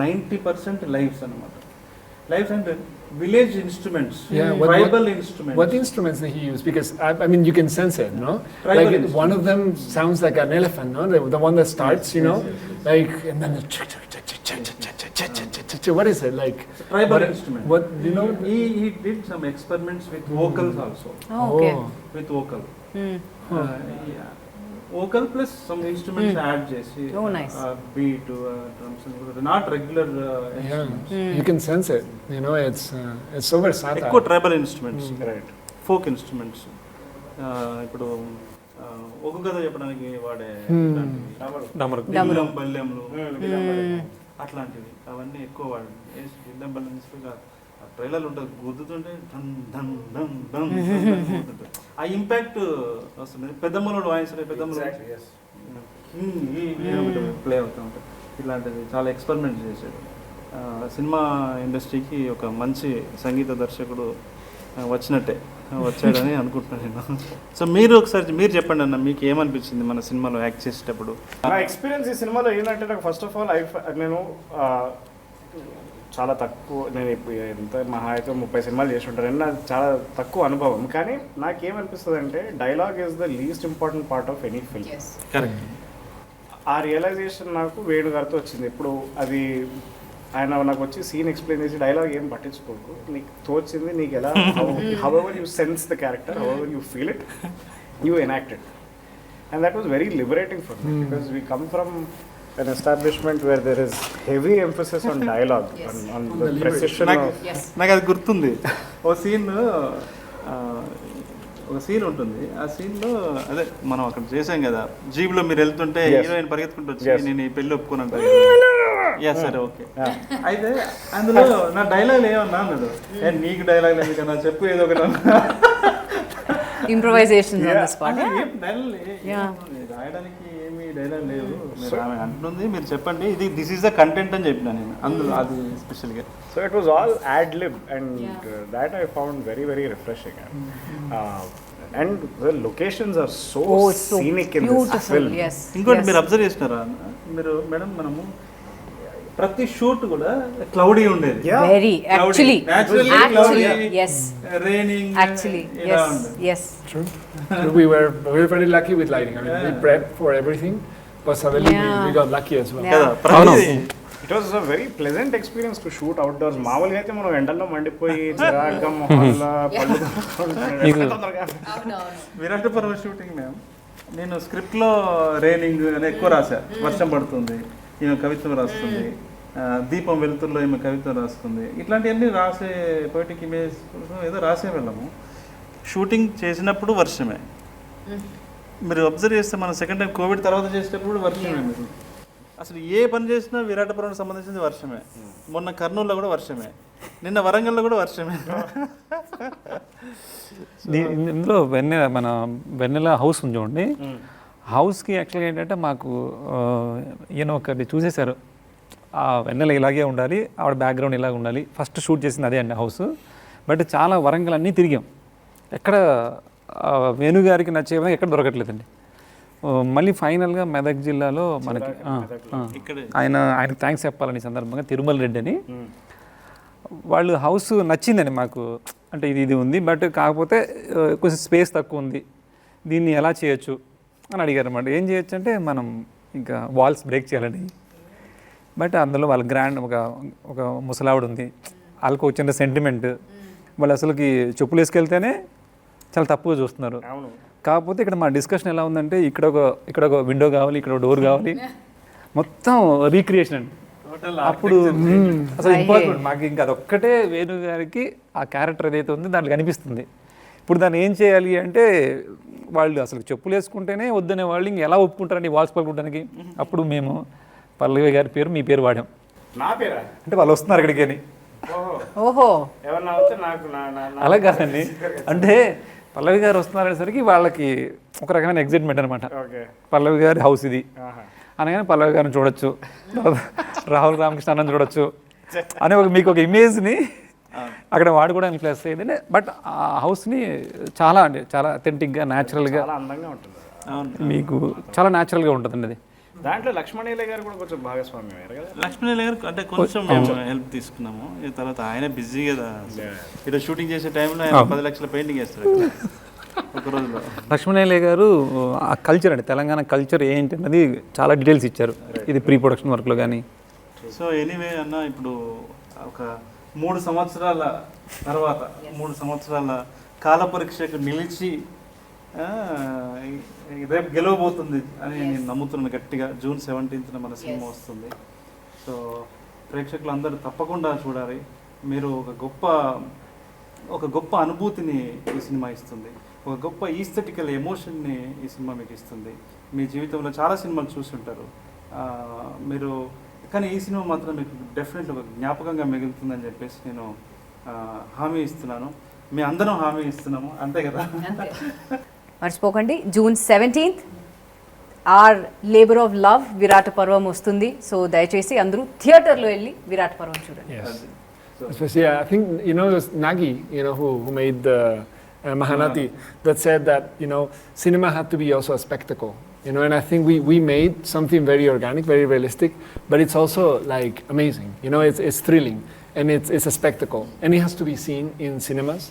90% లైవ్స్ అనమాట. Lives and village instruments, tribal instruments. What instruments did he use? Because I mean, you can sense it, no? Tribal like one of them sounds like an elephant, no? The one that starts, you know, like, and then what is it like? Tribal instrument. What you know? He did some experiments with vocals also. Okay. With vocal. Yeah. Vocal plus some instruments add చేసి beat drums not regular You can sense it. You know, it's so versatile. ఎక్కువ tribal instruments, right, folk instruments. ఇప్పుడు ఒక కథ చెప్పడానికి వాడే బల్లెంలు అట్లాంటివి అవన్నీ ఎక్కువ వాడు బిల్లం బల్లెం ట్రైలర్ ఉంటుంది, గుద్దుతుంటే ధన్ ధన్ ధన్ ధన్ ఉంటుంది. ఆ ఇంపాక్ట్ వస్తుంది. పెద్దమ్మలోడు వాయిస్ పెద్దమ్మలో ప్లే అవుతూ ఉంటుంది. ఇలాంటిది చాలా ఎక్స్పెరిమెంట్ చేశాడు. సినిమా ఇండస్ట్రీకి ఒక మంచి సంగీత దర్శకుడు వచ్చాడని అనుకుంటున్నాను నేను. సో మీరు ఒకసారి మీరు చెప్పండి అన్న, మీకు ఏమనిపించింది మన సినిమాలో యాక్ట్ చేసేటప్పుడు? నా ఎక్స్పీరియన్స్ ఈ సినిమాలో ఏంటంటే, నాకు ఫస్ట్ ఆఫ్ ఆల్ నేను చాలా తక్కువ, నేను ఇప్పుడు ఎంత మహా అయితే 30 సినిమాలు చేసి ఉంటాను, నాకు చాలా తక్కువ అనుభవం. కానీ నాకేమనిపిస్తుంది అంటే, dialogue is the least important part of any film. Correct. ఆ రియలైజేషన్ నాకు వేణు గారితో వచ్చింది. ఇప్పుడు అది ఆయన నాకు వచ్చి సీన్ ఎక్స్ప్లెయిన్ చేసి, డైలాగ్ ఏం పట్టించుకోకు, నీకు తోచింది నీకు ఎలా, however you sense the character, however you feel it, you enact it. And that was very liberating for me, because we come from an establishment where there is heavy emphasis on dialogue, on the precision of... నాకు అది గుర్తుంది. ఒక scene ఉంటుంది. ఆ సీన్లో అదే మనం అక్కడ చేసాం కదా, జీబ్లో మీరు వెళ్తుంటే హీరోయిన్ పరిగెత్తుకుంటూ వచ్చి నేను ఈ పెళ్ళి ఒప్పుకోనంటారు. సరే ఓకే. అయితే అందులో నా డైలాగ్ ఏమన్నా అన్నాడు, నీకు డైలాగ్ ఎందుకన్నా చెప్పు ఏదో ఒకటి. Improvisation on the spot. రాయడానికి ఏమి డైలాగ్ లేదు, ఆమె అంటుంది మీరు చెప్పండి, ఇది దిస్ ఈస్ ద కంటెంట్ అని చెప్పిన నేను అందులో, అది స్పెషల్గా. So it was all ad lib, and that I found very, very refreshing. And the locations are so scenic in this film. ఇంకోటి మీరు అబ్జర్వ్ చేసినారా మీరు మేడం, మనము ప్రతి షూట్ కూడా క్లౌడీ ఉండేది. Very actually yes raining actually yes True. We were very lucky with lighting. I mean, we prepped for everything, but suddenly we got lucky as well. It was a very pleasant experience to shoot outdoors. మామూలుగా అయితే మనం ఎండల్లో మండిపోయి చిరాగ్గా మొహల్లా పళ్ళు. విరాట పర్వ shooting నేను స్క్రిప్ట్లో raining అని ఎక్కువ రాశా, వర్షం పడుతుంది, ఈమె కవిత్వం రాస్తుంది, దీపం వెలుతుల్లో ఈమె కవిత్వం రాస్తుంది, ఇట్లాంటివన్నీ రాసే పోయిటిక్ ఇమేజ్ ఏదో రాసే వెళ్ళాము. షూటింగ్ చేసినప్పుడు వర్షమే. మీరు అబ్జర్వ్ చేస్తే మనం సెకండ్ టైం కోవిడ్ తర్వాత చేసేటప్పుడు వర్షమే. మీరు అసలు ఏ పని చేసినా విరాట పర్వానికి సంబంధించింది వర్షమే. మొన్న కర్నూలులో కూడా వర్షమే, నిన్న వరంగల్లో కూడా వర్షమే. ఇందులో వెన్నెల హౌస్ ఉంది చూడండి. హౌస్కి యాక్చువల్గా ఏంటంటే మాకు ఈయన ఒకటి చూసేశారు, ఆ వెన్నెల ఇలాగే ఉండాలి, ఆవిడ బ్యాక్గ్రౌండ్ ఇలాగ ఉండాలి. ఫస్ట్ షూట్ చేసింది అదే అండి హౌస్. బట్ చాలా వరంగల్ అన్నీ తిరిగాం, ఎక్కడ వేణు గారికి నచ్చే విధంగా ఎక్కడ దొరకట్లేదండి. మళ్ళీ ఫైనల్గా మెదక్ జిల్లాలో మనకి ఆయనకు థ్యాంక్స్ చెప్పాలని సందర్భంగా తిరుమల రెడ్డి అని వాళ్ళు హౌస్ నచ్చిందని మాకు. అంటే ఇది ఉంది, బట్ కాకపోతే కొంచెం స్పేస్ తక్కువ ఉంది, దీన్ని ఎలా చేయొచ్చు అని అడిగారు అన్నమాట. ఏం చేయొచ్చు అంటే మనం ఇంకా వాల్స్ బ్రేక్ చేయాలని. బట్ అందులో వాళ్ళ గ్రాండ్ ఒక ముసలావిడ ఉంది, వాళ్ళకు వచ్చిన సెంటిమెంట్, వాళ్ళు అసలుకి చెప్పులు వేసుకెళ్తేనే చాలా తప్పుగా చూస్తున్నారు. కాకపోతే ఇక్కడ మా డిస్కషన్ ఎలా ఉందంటే, ఇక్కడ ఒక విండో కావాలి, ఇక్కడ ఒక డోర్ కావాలి, మొత్తం రీక్రియేషన్ అండి. అప్పుడు అసలు ఇంపార్టెంట్ మాకు ఇంకా అదొక్కటే వేణు గారికి ఆ క్యారెక్టర్ ఏదైతే ఉంది దాంట్లో కనిపిస్తుంది. ఇప్పుడు దాన్ని ఏం చేయాలి అంటే, వాళ్ళు అసలు చెప్పులు వేసుకుంటేనే వద్దనే వాళ్ళు ఇంక ఎలా ఒప్పుకుంటారండి వాల్స్ పలుకుంటానికి. అప్పుడు మేము పల్లవి గారి పేరు మీ పేరు వాడాం. నా పేరా అంటే వాళ్ళు వస్తున్నారు ఇక్కడికి అని. ఓహో అలా కాదండి, అంటే పల్లవి గారు వస్తున్నారు అనేసరికి వాళ్ళకి ఒక రకమైన ఎగ్జైట్మెంట్ అనమాట. పల్లవి గారి హౌస్ ఇది అనగానే పల్లవి గారిని చూడొచ్చు, రాహుల్ రామకృష్ణ అన్నని చూడొచ్చు అనే మీకు ఒక ఇమేజ్ని అక్కడ వాడుకోవడానికి ప్లస్ అయ్యింది. బట్ ఆ హౌస్ని చాలా అథెంటిక్గా న్యాచురల్గా మీకు చాలా న్యాచురల్గా ఉంటుందండి. అది దాంట్లో లక్ష్మణయ్య గారు కూడా కొంచెం భాగస్వామ్యం అయ్యారు కదా. లక్ష్మణయ్య గారు అంటే కొంచెం మేము హెల్ప్ తీసుకున్నాము. ఈ తర్వాత ఆయన బిజీ కదా, ఇక్కడ షూటింగ్ చేసే టైంలో ఆయన 10 లక్షల పెయింటింగ్ వేస్తారు ఒక రోజులో. లక్ష్మణయ్య గారు ఆ కల్చర్ అండి, తెలంగాణ కల్చర్ ఏంటి అన్నది చాలా డీటెయిల్స్ ఇచ్చారు, ఇది ప్రీ ప్రొడక్షన్ వర్క్లో కానీ. సో ఎనీవే అన్న, ఇప్పుడు ఒక 3 సంవత్సరాల తర్వాత 3 సంవత్సరాల కాల పరీక్షకు నిలిచి రేపు గెలవబోతుంది అని నేను నమ్ముతున్నాను గట్టిగా. June 17th మన సినిమా వస్తుంది. సో ప్రేక్షకులు అందరూ తప్పకుండా చూడాలి. మీరు ఒక గొప్ప అనుభూతిని ఈ సినిమా ఇస్తుంది, ఒక గొప్ప ఈస్థెటికల్ ఎమోషన్ని ఈ సినిమా మీకు ఇస్తుంది. మీ జీవితంలో చాలా సినిమాలు చూస్తుంటారు మీరు, కానీ ఈ సినిమా మాత్రం మీకు డెఫినెట్లీ ఒక జ్ఞాపకంగా మిగులుతుందని చెప్పేసి నేను హామీ ఇస్తున్నాను. మీ అందరం హామీ ఇస్తున్నాము, అంతే కదా? మర్చిపోకండి June 17th our labour of love Virata Parvam వస్తుంది. సో దయచేసి అందరూ థియేటర్లో వెళ్ళి విరాట పర్వం చూడండి. Especially, I think, you know, it was Nagi, you know, who made the Mahanati, that said that, you know, cinema had to be also a spectacle, you know, and I think we made something very organic, very realistic, but it's also like amazing, you know, it's thrilling, and it's a spectacle, and it has to be seen in cinemas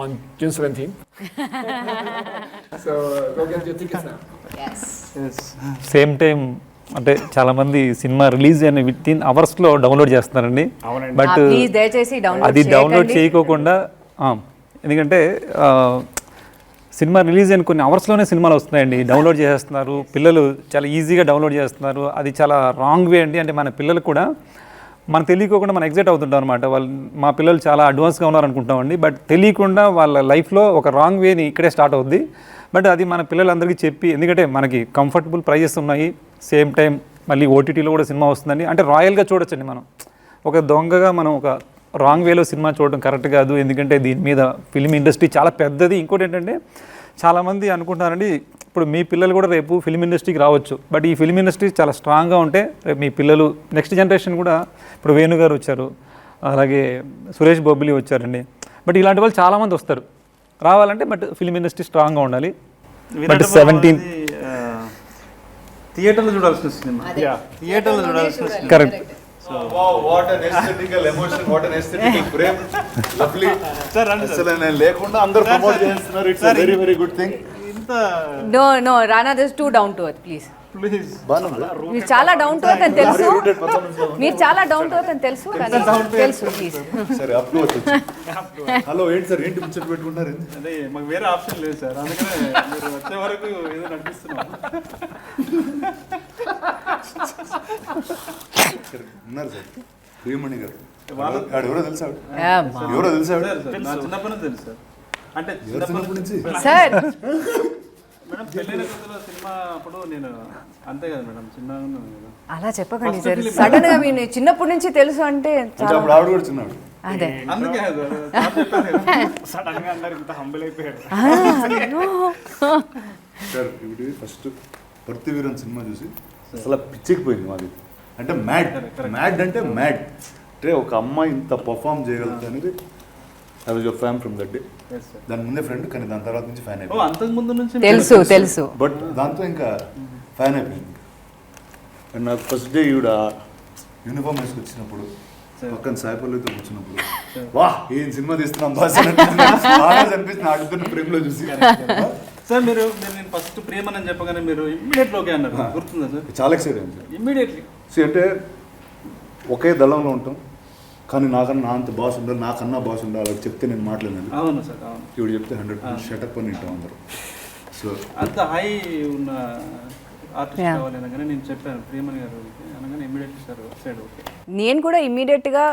on June 17th. So go get your tickets now. Yes. Same time అంటే చాలా మంది cinema release అయిన with in అవర్స్లో download చేస్తున్నారండి. But దయచేసి అది download చేయకోకుండా, ఎందుకంటే సినిమా రిలీజ్ అయిన కొన్ని అవర్స్లోనే సినిమాలు వస్తున్నాయండి, డౌన్లోడ్ చేసేస్తున్నారు పిల్లలు, చాలా ఈజీగా డౌన్లోడ్ చేస్తున్నారు. అది చాలా రాంగ్ వే అండి. అంటే మన పిల్లలు కూడా మనకు తెలియకోకుండా మనం ఎగ్జైట్ అవుతుంటాం అనమాట. వాళ్ళు మా పిల్లలు చాలా అడ్వాన్స్గా ఉన్నారు అనుకుంటామండి, బట్ తెలియకుండా వాళ్ళ లైఫ్లో ఒక రాంగ్ వేని ఇక్కడే స్టార్ట్ అవుద్ది. బట్ అది మన పిల్లలందరికీ చెప్పి, ఎందుకంటే మనకి కంఫర్టబుల్ ప్రైజెస్ ఉన్నాయి, సేమ్ టైం మళ్ళీ ఓటీటీలో కూడా సినిమా వస్తుందని, అంటే రాయల్గా చూడొచ్చండి. మనం ఒక దొంగగా మనం ఒక రాంగ్ వేలో సినిమా చూడడం కరెక్ట్ కాదు, ఎందుకంటే దీని మీద ఫిల్మ్ ఇండస్ట్రీ చాలా పెద్దది. ఇంకోటి ఏంటంటే చాలామంది అనుకుంటున్నారండి, ఇప్పుడు మీ పిల్లలు కూడా రేపు ఫిల్మ్ ఇండస్ట్రీకి రావచ్చు, బట్ ఈ ఫిల్మ్ ఇండస్ట్రీ చాలా స్ట్రాంగ్గా ఉంటే రేపు మీ పిల్లలు నెక్స్ట్ జనరేషన్ కూడా, ఇప్పుడు వేణు గారు వచ్చారు, అలాగే సురేష్ బొబ్బిలి వచ్చారండి, బట్ ఇలాంటి వాళ్ళు చాలామంది వస్తారు రావాలంటే, బట్ ఫిల్మ్ ఇండస్ట్రీ స్ట్రాంగ్గా ఉండాలి. బట్ 17 థియేటర్లో చూడాల్సిన సినిమా, థియేటర్లో చూడాల్సిన cinema. Correct. What an aesthetical emotion, what an aesthetical frame. Lovely. Sir, అసలు నేను లేకుండా అందరూ ప్రమోట్ చేస్తున్నారు. It's a very very good thing. No, Rana, this is too down to earth, please. Please. మీరు చాలా డౌన్ టు ఎర్త్ అని తెలుసు, మీరు చాలా డౌన్ టు ఎర్త్ అని తెలుసు, కానీ తెలుసు ప్లీజ్. సరే అప్ టు హలో ఏంటి సార్, ఏంటి ముచ్చట పెట్టుకుంటారు? అదే మాకు వేరే ఆప్షన్ లేదు సార్, అందుకనే మీరు వచ్చే వరకు ఏదో నడిపిస్తున్నాం. ఉన్నారు సార్ ప్రియమణి గారు, ఎవరో తెలుసా? ఎవరో తెలుసా? నా చిన్నప్పటి నుంచి తెలుసు సార్. అంటే చిన్నప్పటి నుంచి సార్ మేడం పెళ్ళైన కొత్తలో సినిమా అప్పుడు నేను అంతే కదా మేడం, చిన్నగా అలా చెప్పకండి సార్. సడన్ గా మీరు చిన్నప్పటి నుంచి తెలుసు అంటే అప్పుడు ఆవిడ కూడా చిన్నాడు. అదే అందుకే సడన్ గా అందరు ఇంత హంబుల్ అయిపోయారు. సార్ ఇప్పుడు ఫస్ట్ పర్తివీరన్ సినిమా చూసి అసలు పిచ్చికిపోయింది మాది. అంటే మ్యాడ్ అంటే మ్యాడ్, అంటే ఒక అమ్మాయి ఇంత పర్ఫామ్ చేయగలుగుతుంది అనేది. I was your fan from that day. దాని ముందే ఫ్రెండ్, కానీ దాని తర్వాత నుంచి ఫ్యాన్ అయిపోయింది. అంతకు ముందు నుంచి తెలుసు, బట్ దాంతో ఇంకా ఫ్యాన్ అయిపోయింది. అండ్ నాకు ఫస్ట్ డే ఈవిడ యూనిఫామ్ వేసుకు వచ్చినప్పుడు, పక్కన సాయి పల్లవితో వచ్చినప్పుడు, వా ఏం సినిమా తీస్తున్నాం బాస్ అనిపిస్తుంది ఆడుతున్న ప్రేమలో చూసి. సార్ మీరు నేను ఫస్ట్ ప్రియమని అని చెప్పగానే మీరు ఇమ్మీడియట్లీ ఓకే అన్నారు, గుర్తుందా సార్? చాలా ఎక్సైట్ అయింది సార్ ఇమ్మీడియట్లీ. అంటే ఒకే దళంలో ఉంటాం, కానీ నాకన్నా అంత బాస్ ఉండాలి, నాకన్నా బాస్ ఉండాలి అని చెప్తే నేను మాట్లాడినాను. అవును సార్, అవును. ఇవి చెప్తే 100% షటప్ అని వింటాం అందరూ. సో అంత హై ఉన్న ఆర్టిస్ట్ కావాలి అనగానే నేను చెప్పాను ప్రియమణి గారు అనగానే ఇమ్మీడియట్లీ సార్ సైడ్ ఓకే. నేను కూడా ఇమ్మీడియట్గా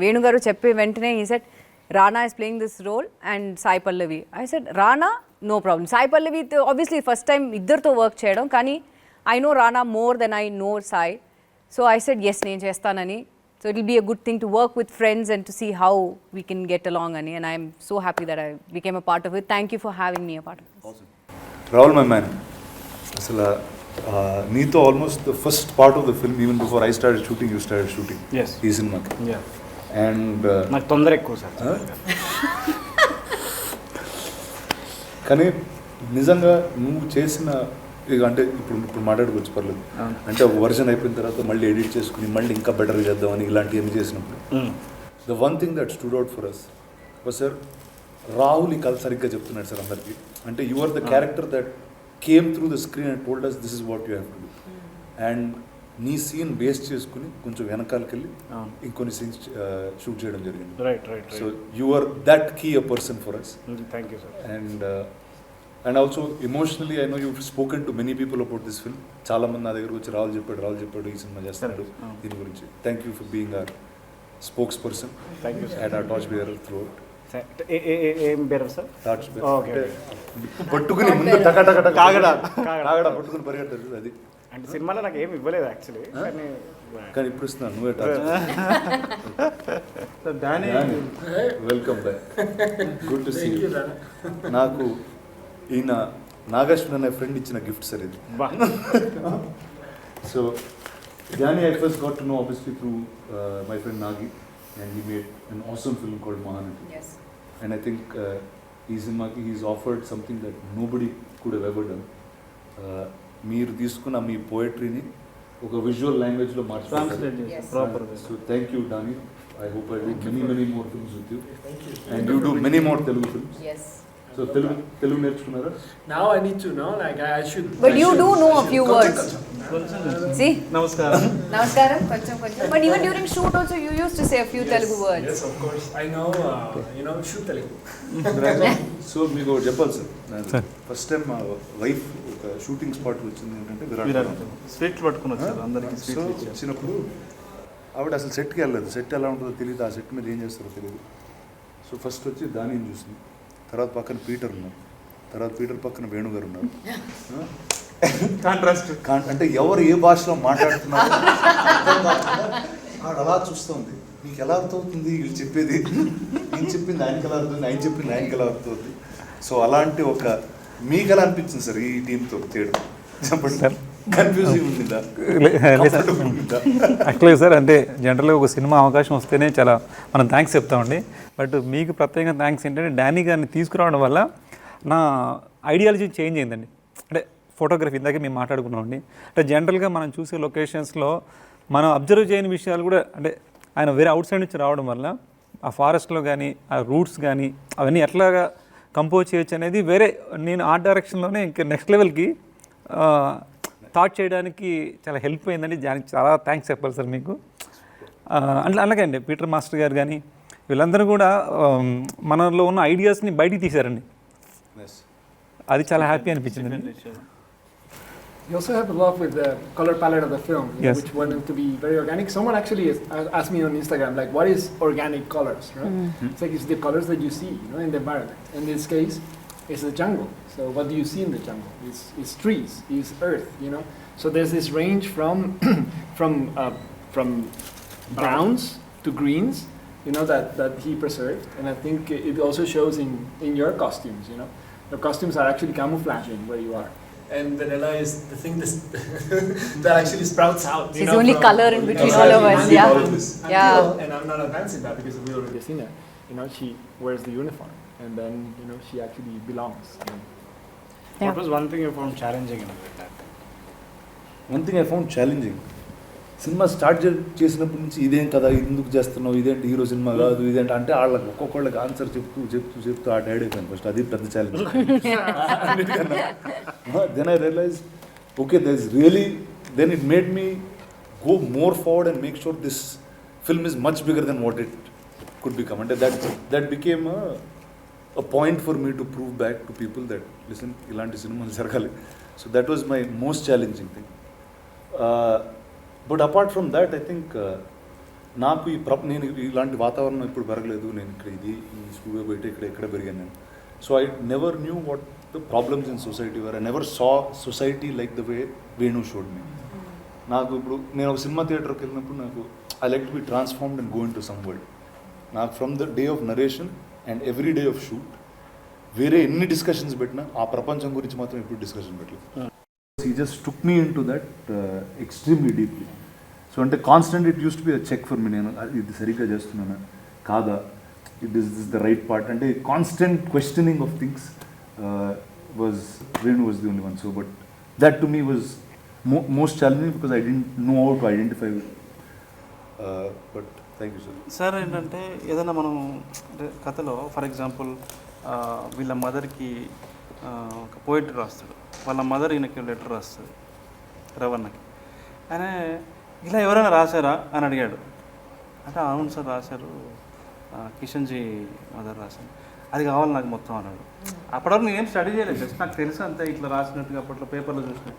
వేణు గారు చెప్పే వెంటనే ఈ set Rana is playing this role and Sai Pallavi. I said Rana, no problem. Sai Pallavi obviously first time ఇద్దరితో వర్క్ చేయడం, కానీ I know Rana more than I know Sai. So I said yes, నేను చేస్తానని. So it will be a good thing to work with friends and to see how we can get along, and I am so happy that I became a part of it. Thank you for having me a part of it. Awesome. Rahul, my man, అసలు నీతో almost the first part of the film, even before I started shooting, you started shooting ఈ సినిమాకి. And నాకు తొందర ఎక్కువ sir. కానీ నిజంగా నువ్వు చేసిన అంటే ఇప్పుడు మాట్లాడుకోవచ్చు పర్లేదు, అంటే ఒక వర్షన్ అయిపోయిన తర్వాత మళ్ళీ ఎడిట్ చేసుకుని మళ్ళీ ఇంకా బెటర్గా చేద్దామని ఇలాంటివన్నీ చేసినప్పుడు the one thing that stood out for us was sir, Rahul ఈ కథ సరిగ్గా చెప్తున్నాడు సార్ అందరికీ. అంటే you are the character that came through the screen and told us this is what you have to do. And నీ scene base చేసుకుని కొంచెం వెనకాలకి వెళ్ళి ఇంకొన్ని సీన్స్ షూట్ చేయడం జరిగింది. Right. So you are that key a person for us. Thank you sir. And and also emotionally I know you spoken to many people about this film. చాలా మంది నా దగ్గరకు వచ్చి రాహుల్ చెప్పాడు ఈ సినిమా చేస్తున్నాడు దీని గురించి. Thank you for being our spokes person at our torch bearer through out. ఏం పేరు సార్? Torch okay. పట్టుకుని ముందు కాగడ పట్టుకుని పరిగెట్టారు అది. అంటే సినిమాలో నాకు ఏమి ఇవ్వలేదు యాక్చువల్లీ, కానీ ఇప్పుడు ఇస్తున్నాను నువ్వే torch. Dani welcome back, good to see you. నాకు ఈయన నాగేశ్వర్ అనే ఫ్రెండ్ ఇచ్చిన గిఫ్ట్ సార్ ఇది. So Dani I first got to know obviously through my friend Nagi, and he made an awesome film called Mahanati. Yes. And I think he's offered something that nobody could have ever done. మీరు తీసుకున్న మీ పోయట్రీని ఒక visual లాంగ్వేజ్లో translate చేసి proper. So thank you Dani. I hope I do many more films with you. And you do many more Telugu films. Yes. So Telugu నేర్చుకున్నారా? Now I need to know, like I should. But you do know a few words. See? నమస్కారం. Namaskaram, koncham. But even during shoot also you used to say a few Telugu words. Yes, of course. I know, shoot Telugu. So మీకు ఒకటి చెప్పాలి sir, first time మా wife ఒక shooting స్పాట్కి వచ్చింది ఏంటంటే విరాట్. స్వీట్లు పట్టుకుని వచ్చారు అందరికి. సో వచ్చినప్పుడు ఆవిడ అసలు సెట్కి వెళ్ళలేదు. సెట్ ఎలా ఉంటుందో తెలియదు, ఆ సెట్ మీద ఏం చేస్తారో తెలియదు. సో ఫస్ట్ వచ్చి దానిని చూసింది, తర్వాత పక్కన పీటర్ ఉన్నారు, తర్వాత పీటర్ పక్కన వేణు గారు ఉన్నారు. కాంట్రాస్ట్ అంటే ఎవరు ఏ భాషలో మాట్లాడుతున్నారు ఆవిడ అలా చూస్తుంది. మీకు ఎలా అర్థమవుతుంది వీళ్ళు చెప్పేది? నేను చెప్పింది ఆయనకి ఎలా అర్థమవుతుంది, ఆయన చెప్పింది ఆయనకి ఎలా అర్థమవుతుంది? సో అలాంటి ఒక మీకు ఎలా అనిపించింది సార్ ఈ టీంతో చేయడం? చెప్పండి సార్. కన్ఫ్యూజింగ్ ఉండిందా? యాక్చువల్గా సార్ అంటే జనరల్గా ఒక సినిమా అవకాశం వస్తేనే చాలా మనం థ్యాంక్స్ చెప్తామండి. బట్ మీకు ప్రత్యేకంగా థ్యాంక్స్ ఏంటంటే డానీ గారిని తీసుకురావడం వల్ల నా ఐడియాలజీ చేంజ్ అయిందండి. అంటే ఫోటోగ్రఫీ ఇందాకే మేము మాట్లాడుకున్నామండి. అంటే జనరల్గా మనం చూసే లొకేషన్స్లో మనం అబ్జర్వ్ చేయని విషయాలు కూడా అంటే ఆయన వేరే అవుట్ సైడ్ నుంచి రావడం వల్ల ఆ ఫారెస్ట్లో కానీ ఆ రూట్స్ కానీ అవన్నీ ఎట్లాగా కంపోజ్ చేయొచ్చు అనేది వేరే నేను ఆ డైరెక్షన్లోనే ఇంకా నెక్స్ట్ లెవెల్కి థాట్ చేయడానికి చాలా హెల్ప్ అయిందండి. దానికి చాలా థ్యాంక్స్ చెప్పాలి సార్ మీకు. అంటే అలాగే అండి పీటర్ మాస్టర్ గారు కానీ వీళ్ళందరూ కూడా మనలో ఉన్న ఐడియాస్ని బయటికి తీశారండి. అది చాలా హ్యాపీ అనిపించింది. You also have a love with the color palette of the film, Yes. which wanted to be very organic. Someone actually asked me on Instagram, like, what is organic colors, right? It's like it's the colors that you see, in the environment. In this case, it's the jungle. So what do you see in the jungle? It's trees, it's earth, So there's this range from from browns to greens, that he preserved, and I think it also shows in your costumes. Your costumes are actually camouflaging where you are. And vanilla is the thing that actually sprouts out. She's the only color in between all of us, yeah. And I'm not advancing that because we already seen her. She wears the uniform, and then she actually belongs. What was one thing you found challenging in that? One thing I found challenging, cinema start చేసినప్పటి నుంచి ఇదేం కదా, ఎందుకు చేస్తున్నావు, ఇదేంటి hero cinema కాదు, ఇదేంటి అంటే వాళ్ళకి ఒక్కొక్కళ్ళకి ఆన్సర్ చెప్తూ ఆ డైడ్ అయిపోయింది ఫస్ట్. అది పెద్ద challenge. Then I realise okay there is really, then it made me go more forward and make sure this film is much bigger than what it could become. అంటే that became a point for me to prove back to people that listen, ilanti cinema jargali. So that was my most challenging thing. But apart from that, I think నాకు నేను ఇలాంటి వాతావరణం ఇప్పుడు పెరగలేదు. నేను ఇక్కడ ఈ స్టూడియో బయట ఇక్కడ పెరిగాను నేను. So I never knew what the problems in society were. I never saw society like the way Venu showed me. నాకు ఇప్పుడు నేను ఒక సినిమా థియేటర్కి వెళ్ళినప్పుడు నాకు I like to be transformed and go into some world. నాకు from the day of narration and every day of shoot వేరే ఎన్ని డిస్కషన్స్ పెట్టినా ఆ ప్రపంచం గురించి మాత్రం ఎప్పుడు డిస్కషన్ పెట్టలేదు. He just took me into that extremely deeply. So అంటే constant it used to be a check for me. నేను ఇది సరిగ్గా చేస్తున్నానా కాదా, it is this the right part అంటే constant questioning of things was వేణు was the only one. So but that to me was most challenging because I didn't know how to identify but thank you sir. Sir ఏంటంటే ఏదైనా మనం కథలో for example వీళ్ళ మదర్కి ఒక poetry రాస్తాడు, వాళ్ళ మదర్ ఈయనకి లెటర్ రాస్తుంది రవణకి. ఆయన ఇలా ఎవరైనా రాశారా అని అడిగాడు. అంటే అవును సార్ రాశారు, కిషన్జీ మదర్ రాశారు. అది కావాలి నాకు మొత్తం అన్నాడు. అప్పటివరకు నేనేం స్టడీ చేయలేదు, జస్ట్ నాకు తెలుసు అంతే ఇట్లా రాసినట్టుగా అప్పట్లో పేపర్లో చూసిన.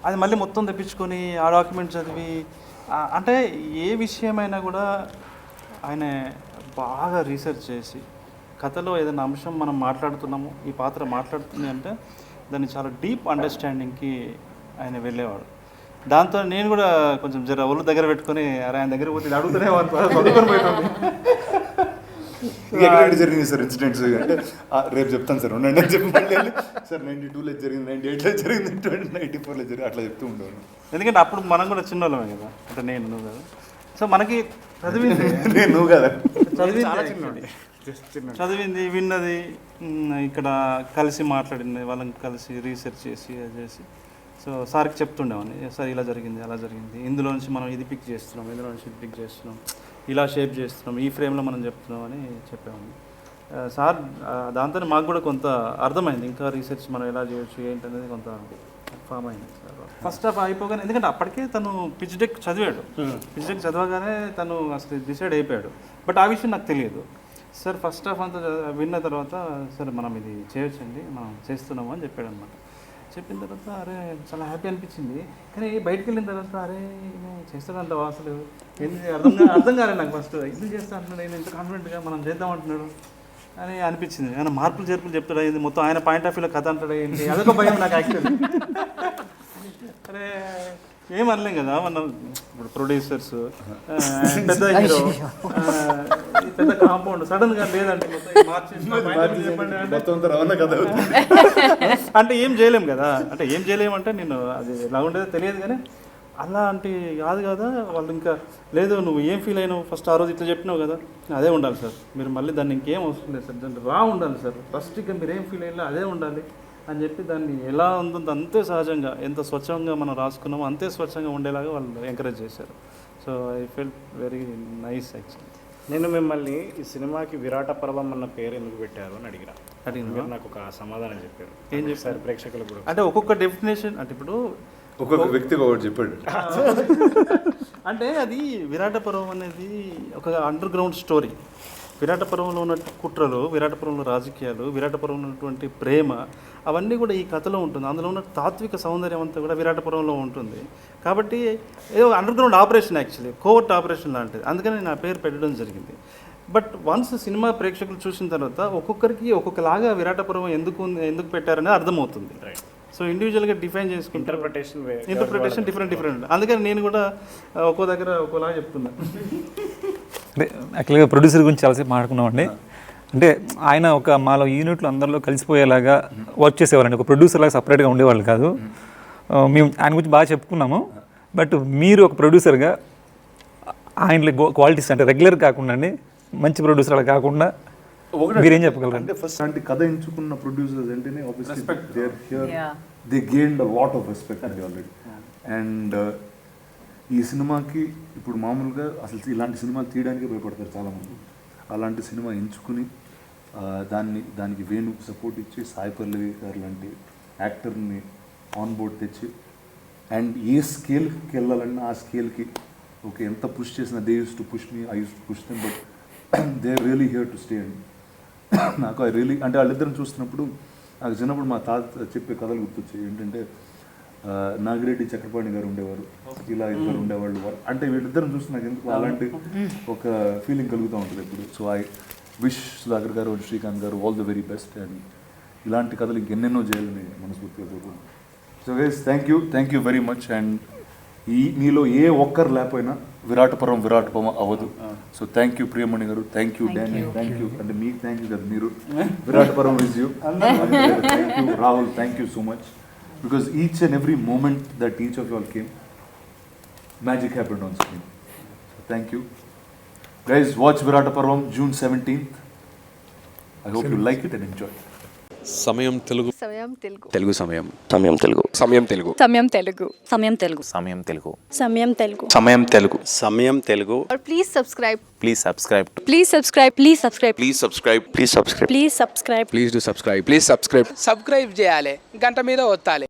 అది మళ్ళీ మొత్తం తెప్పించుకొని ఆ డాక్యుమెంట్ చదివి అంటే ఏ విషయమైనా కూడా ఆయన బాగా రీసెర్చ్ చేసి కథలో ఏదైనా అంశం మనం మాట్లాడుతున్నాము, ఈ పాత్ర మాట్లాడుతుంది అంటే దాన్ని చాలా డీప్ అండర్స్టాండింగ్కి ఆయన వెళ్ళేవాడు. దాంతో నేను కూడా కొంచెం జర ఒళ్ళు దగ్గర పెట్టుకొని అరే ఆయన దగ్గర పోతే అడుగుతూనే ఎక్కడ జరిగింది సార్ ఇన్సిడెంట్స్ అంటే రేపు చెప్తాను సార్ ఉండండి అని చెప్పి సార్ 92లో జరిగింది, 98లో జరిగింది, 94లో జరిగింది అట్లా చెప్తూ ఉండేవాడు. ఎందుకంటే అప్పుడు మనం కూడా చిన్నోళ్ళమే కదా, అంటే నేను నువ్వు కదా. సో మనకి చదివింది నేను నువ్వు కదా చదివింది విన్నది ఇక్కడ కలిసి మాట్లాడింది, వాళ్ళని కలిసి రీసెర్చ్ చేసి అది చేసి సో సార్కి చెప్తుండేవాడిని, సార్ ఇలా జరిగింది అలా జరిగింది, ఇందులో నుంచి మనం ఇది పిక్ చేస్తున్నాం, ఇందులో నుంచి ఇది పిక్ చేస్తున్నాం, ఇలా షేప్ చేస్తున్నాం, ఈ ఫ్రేమ్లో మనం చెప్తున్నాం అని చెప్పేవాడిని. సార్ దాంతో మాకు కూడా కొంత అర్థమైంది, ఇంకా రీసెర్చ్ మనం ఎలా చేయొచ్చు ఏంటనేది కొంత ఫామ్ అయింది సార్. ఫస్ట్ హాఫ్ అయిపోగానే, ఎందుకంటే అప్పటికే తను పిచ్ డెక్ చదివాడు, పిచ్ డెక్ చదవగానే తను అసలు డిసైడ్ అయిపోయాడు. బట్ ఆ విషయం నాకు తెలియదు. సార్ ఫస్ట్ హాఫ్ అంతా విన్న తర్వాత సార్ మనం ఇది చేయొచ్చండి, మనం చేస్తున్నాము అని చెప్పాడు అనమాట. చెప్పిన తర్వాత అరే చాలా హ్యాపీ అనిపించింది. కానీ బయటకు వెళ్ళిన తర్వాత అరే చేస్తాడంట అసలు ఏంది అర్థం కాలేదు నాకు. ఫస్ట్ ఇది చేస్తా అంటున్నాడు, నేను ఇంత కాన్ఫిడెంట్గా మనం చేద్దాం అంటున్నాడు అని అనిపించింది. ఆయన మార్పులు చేర్పులు చెప్తాడు, అయింది మొత్తం ఆయన పాయింట్ ఆఫ్ వ్యూలో కథ అంటాడు ఏంటి, అదొక భయం నాకు యాక్చువల్లీ. అరే ఏం అనలేం కదా మనం, ఇప్పుడు ప్రొడ్యూసర్స్ పెద్ద హీరో పెద్ద కాంపౌండ్ సడన్గా లేదంటే అంటే ఏం చేయలేం కదా. అంటే ఏం చేయలేమంటే నేను అది ఎలా ఉండేదో తెలియదు, కానీ అలాంటి కాదు కదా వాళ్ళు. ఇంకా లేదు నువ్వు ఏం ఫీల్ అయినావు ఫస్ట్ ఆ రోజు ఇట్లా చెప్పినావు కదా, అదే ఉండాలి సార్, మీరు మళ్ళీ దాన్ని ఇంకేం అవసరం లేదు సార్, దాన్ని రా ఉండాలి సార్, ఫస్ట్ ఇక మీరు ఏం ఫీల్ అయ్యా అదే ఉండాలి అని చెప్పి దాన్ని ఎలా ఉందో అంతే సహజంగా ఎంత స్వచ్ఛంగా మనం రాసుకున్నామో అంతే స్వచ్ఛంగా ఉండేలాగా వాళ్ళు ఎంకరేజ్ చేశారు. So I felt very nice actually. నేను మిమ్మల్ని ఈ సినిమాకి విరాట పర్వం అన్న పేరు ఎందుకు పెట్టారు అని అడిగిన మీరు నాకు ఒక సమాధానం చెప్పారు. ఏం చెప్పారు ప్రేక్షకులకు కూడా? అంటే ఒక్కొక్క డెఫినేషన్, అంటే ఇప్పుడు ఒక్కొక్క వ్యక్తికి ఒకటి చెప్పాడు. అంటే అది విరాట పర్వం అనేది ఒక అండర్ గ్రౌండ్ స్టోరీ. విరాట పర్వంలో ఉన్న కుట్రలు, విరాట పర్వంలో రాజకీయాలు, విరాట పర్వంలో ఉన్నటువంటి ప్రేమ అవన్నీ కూడా ఈ కథలో ఉంటుంది. అందులో ఉన్న తాత్విక సౌందర్యం అంతా కూడా విరాట పర్వంలో ఉంటుంది. కాబట్టి ఏదో under ground operation, actually covert operation లాంటిది. అందుకని నేను ఆ పేరు పెట్టడం జరిగింది. బట్ వన్స్ సినిమా ప్రేక్షకులు చూసిన తర్వాత ఒక్కొక్కరికి ఒక్కొక్కలాగా విరాట పర్వం ఎందుకు పెట్టారనేది అర్థమవుతుంది. సో ఇండివిజువల్గా డిఫైన్ చేసుకుంటే ఇంటర్ప్రిటేషన్ డిఫరెంట్. అందుకని నేను కూడా ఒక్కో దగ్గర ఒక్కోలాగా చెప్తున్నా. అంటే యాక్చువల్గా ప్రొడ్యూసర్ గురించి చాలాసేపు మాట్లాడుకున్నామండి. అంటే ఆయన ఒక మాలో యూనిట్లు అందరిలో కలిసిపోయేలాగా వర్క్ చేసేవాళ్ళండి. ఒక ప్రొడ్యూసర్ లాగా సపరేట్గా ఉండేవాళ్ళు కాదు. మేము ఆయన గురించి బాగా చెప్పుకున్నాము. బట్ మీరు ఒక ప్రొడ్యూసర్గా ఆయన క్వాలిటీస్ అంటే రెగ్యులర్ కాకుండా అండి, మంచి ప్రొడ్యూసర్ అలా కాకుండా మీరేం చెప్పగలరు? అంటే ఫస్ట్ అంటే కథ ఎంచుకున్న ప్రొడ్యూసర్స్ అంటేనే they gained a lot of respect అండి ఆల్రెడీ. అండ్ ఈ సినిమాకి ఇప్పుడు మామూలుగా అసలు ఇలాంటి సినిమాలు తీయడానికి భయపడతారు చాలామంది. అలాంటి సినిమా ఎంచుకుని దానికి వేణు సపోర్ట్ ఇచ్చి సాయి పల్లవి గారు లాంటి యాక్టర్ని ఆన్ బోర్డ్ తెచ్చి అండ్ ఏ స్కేల్కి వెళ్ళాలన్నా ఆ స్కేల్కి ఓకే ఎంత పుష్ చేసినా they use to push me, I use to push them, but they are really here to stay అండి. నాకు ఐ రియలీ అంటే వాళ్ళిద్దరిని చూస్తున్నప్పుడు నాకు చిన్నప్పుడు మా తాత చెప్పే కథలు గుర్తొచ్చాయి. ఏంటంటే నాగిరెడ్డి చక్రపాణి గారు ఉండేవారు, ఇలా ఇద్దరు ఉండేవాళ్ళు. అంటే వీళ్ళిద్దరిని చూస్తే నాకు ఎందుకు అలాంటి ఒక ఫీలింగ్ కలుగుతూ ఉంటుంది ఎప్పుడు. సో ఐ విష్ సుధాకర్ గారు అండ్ శ్రీకాంత్ గారు all the very best. And ఇలాంటి కథలు ఇంకెన్నెన్నో చేయాలని మనస్ఫూర్తిగా కోరుకుంటున్నాను. So guys thank you very much. And మీలో ఏ ఒక్కరు లేకపోయినా విరాట పర్వం అవ్వదు. సో థ్యాంక్ యూ ప్రియమణి గారు, thank you Danny, thank you అంటే మీకు థ్యాంక్ యూ కదా, మీరు విరాట పర్వం is you. Thank you Rahul, thank you so much. Because each and every moment that each of you all came, magic happened on screen. So thank you. Guys, watch Virata Parvam June 17th. I hope you like it and enjoy. సమయం తెలుగు తెలుగు సమయం Telugu. Please subscribe. Please subscribe. Please do subscribe. Subscribe చేయాలి, గంట మీద ఒత్తాలి.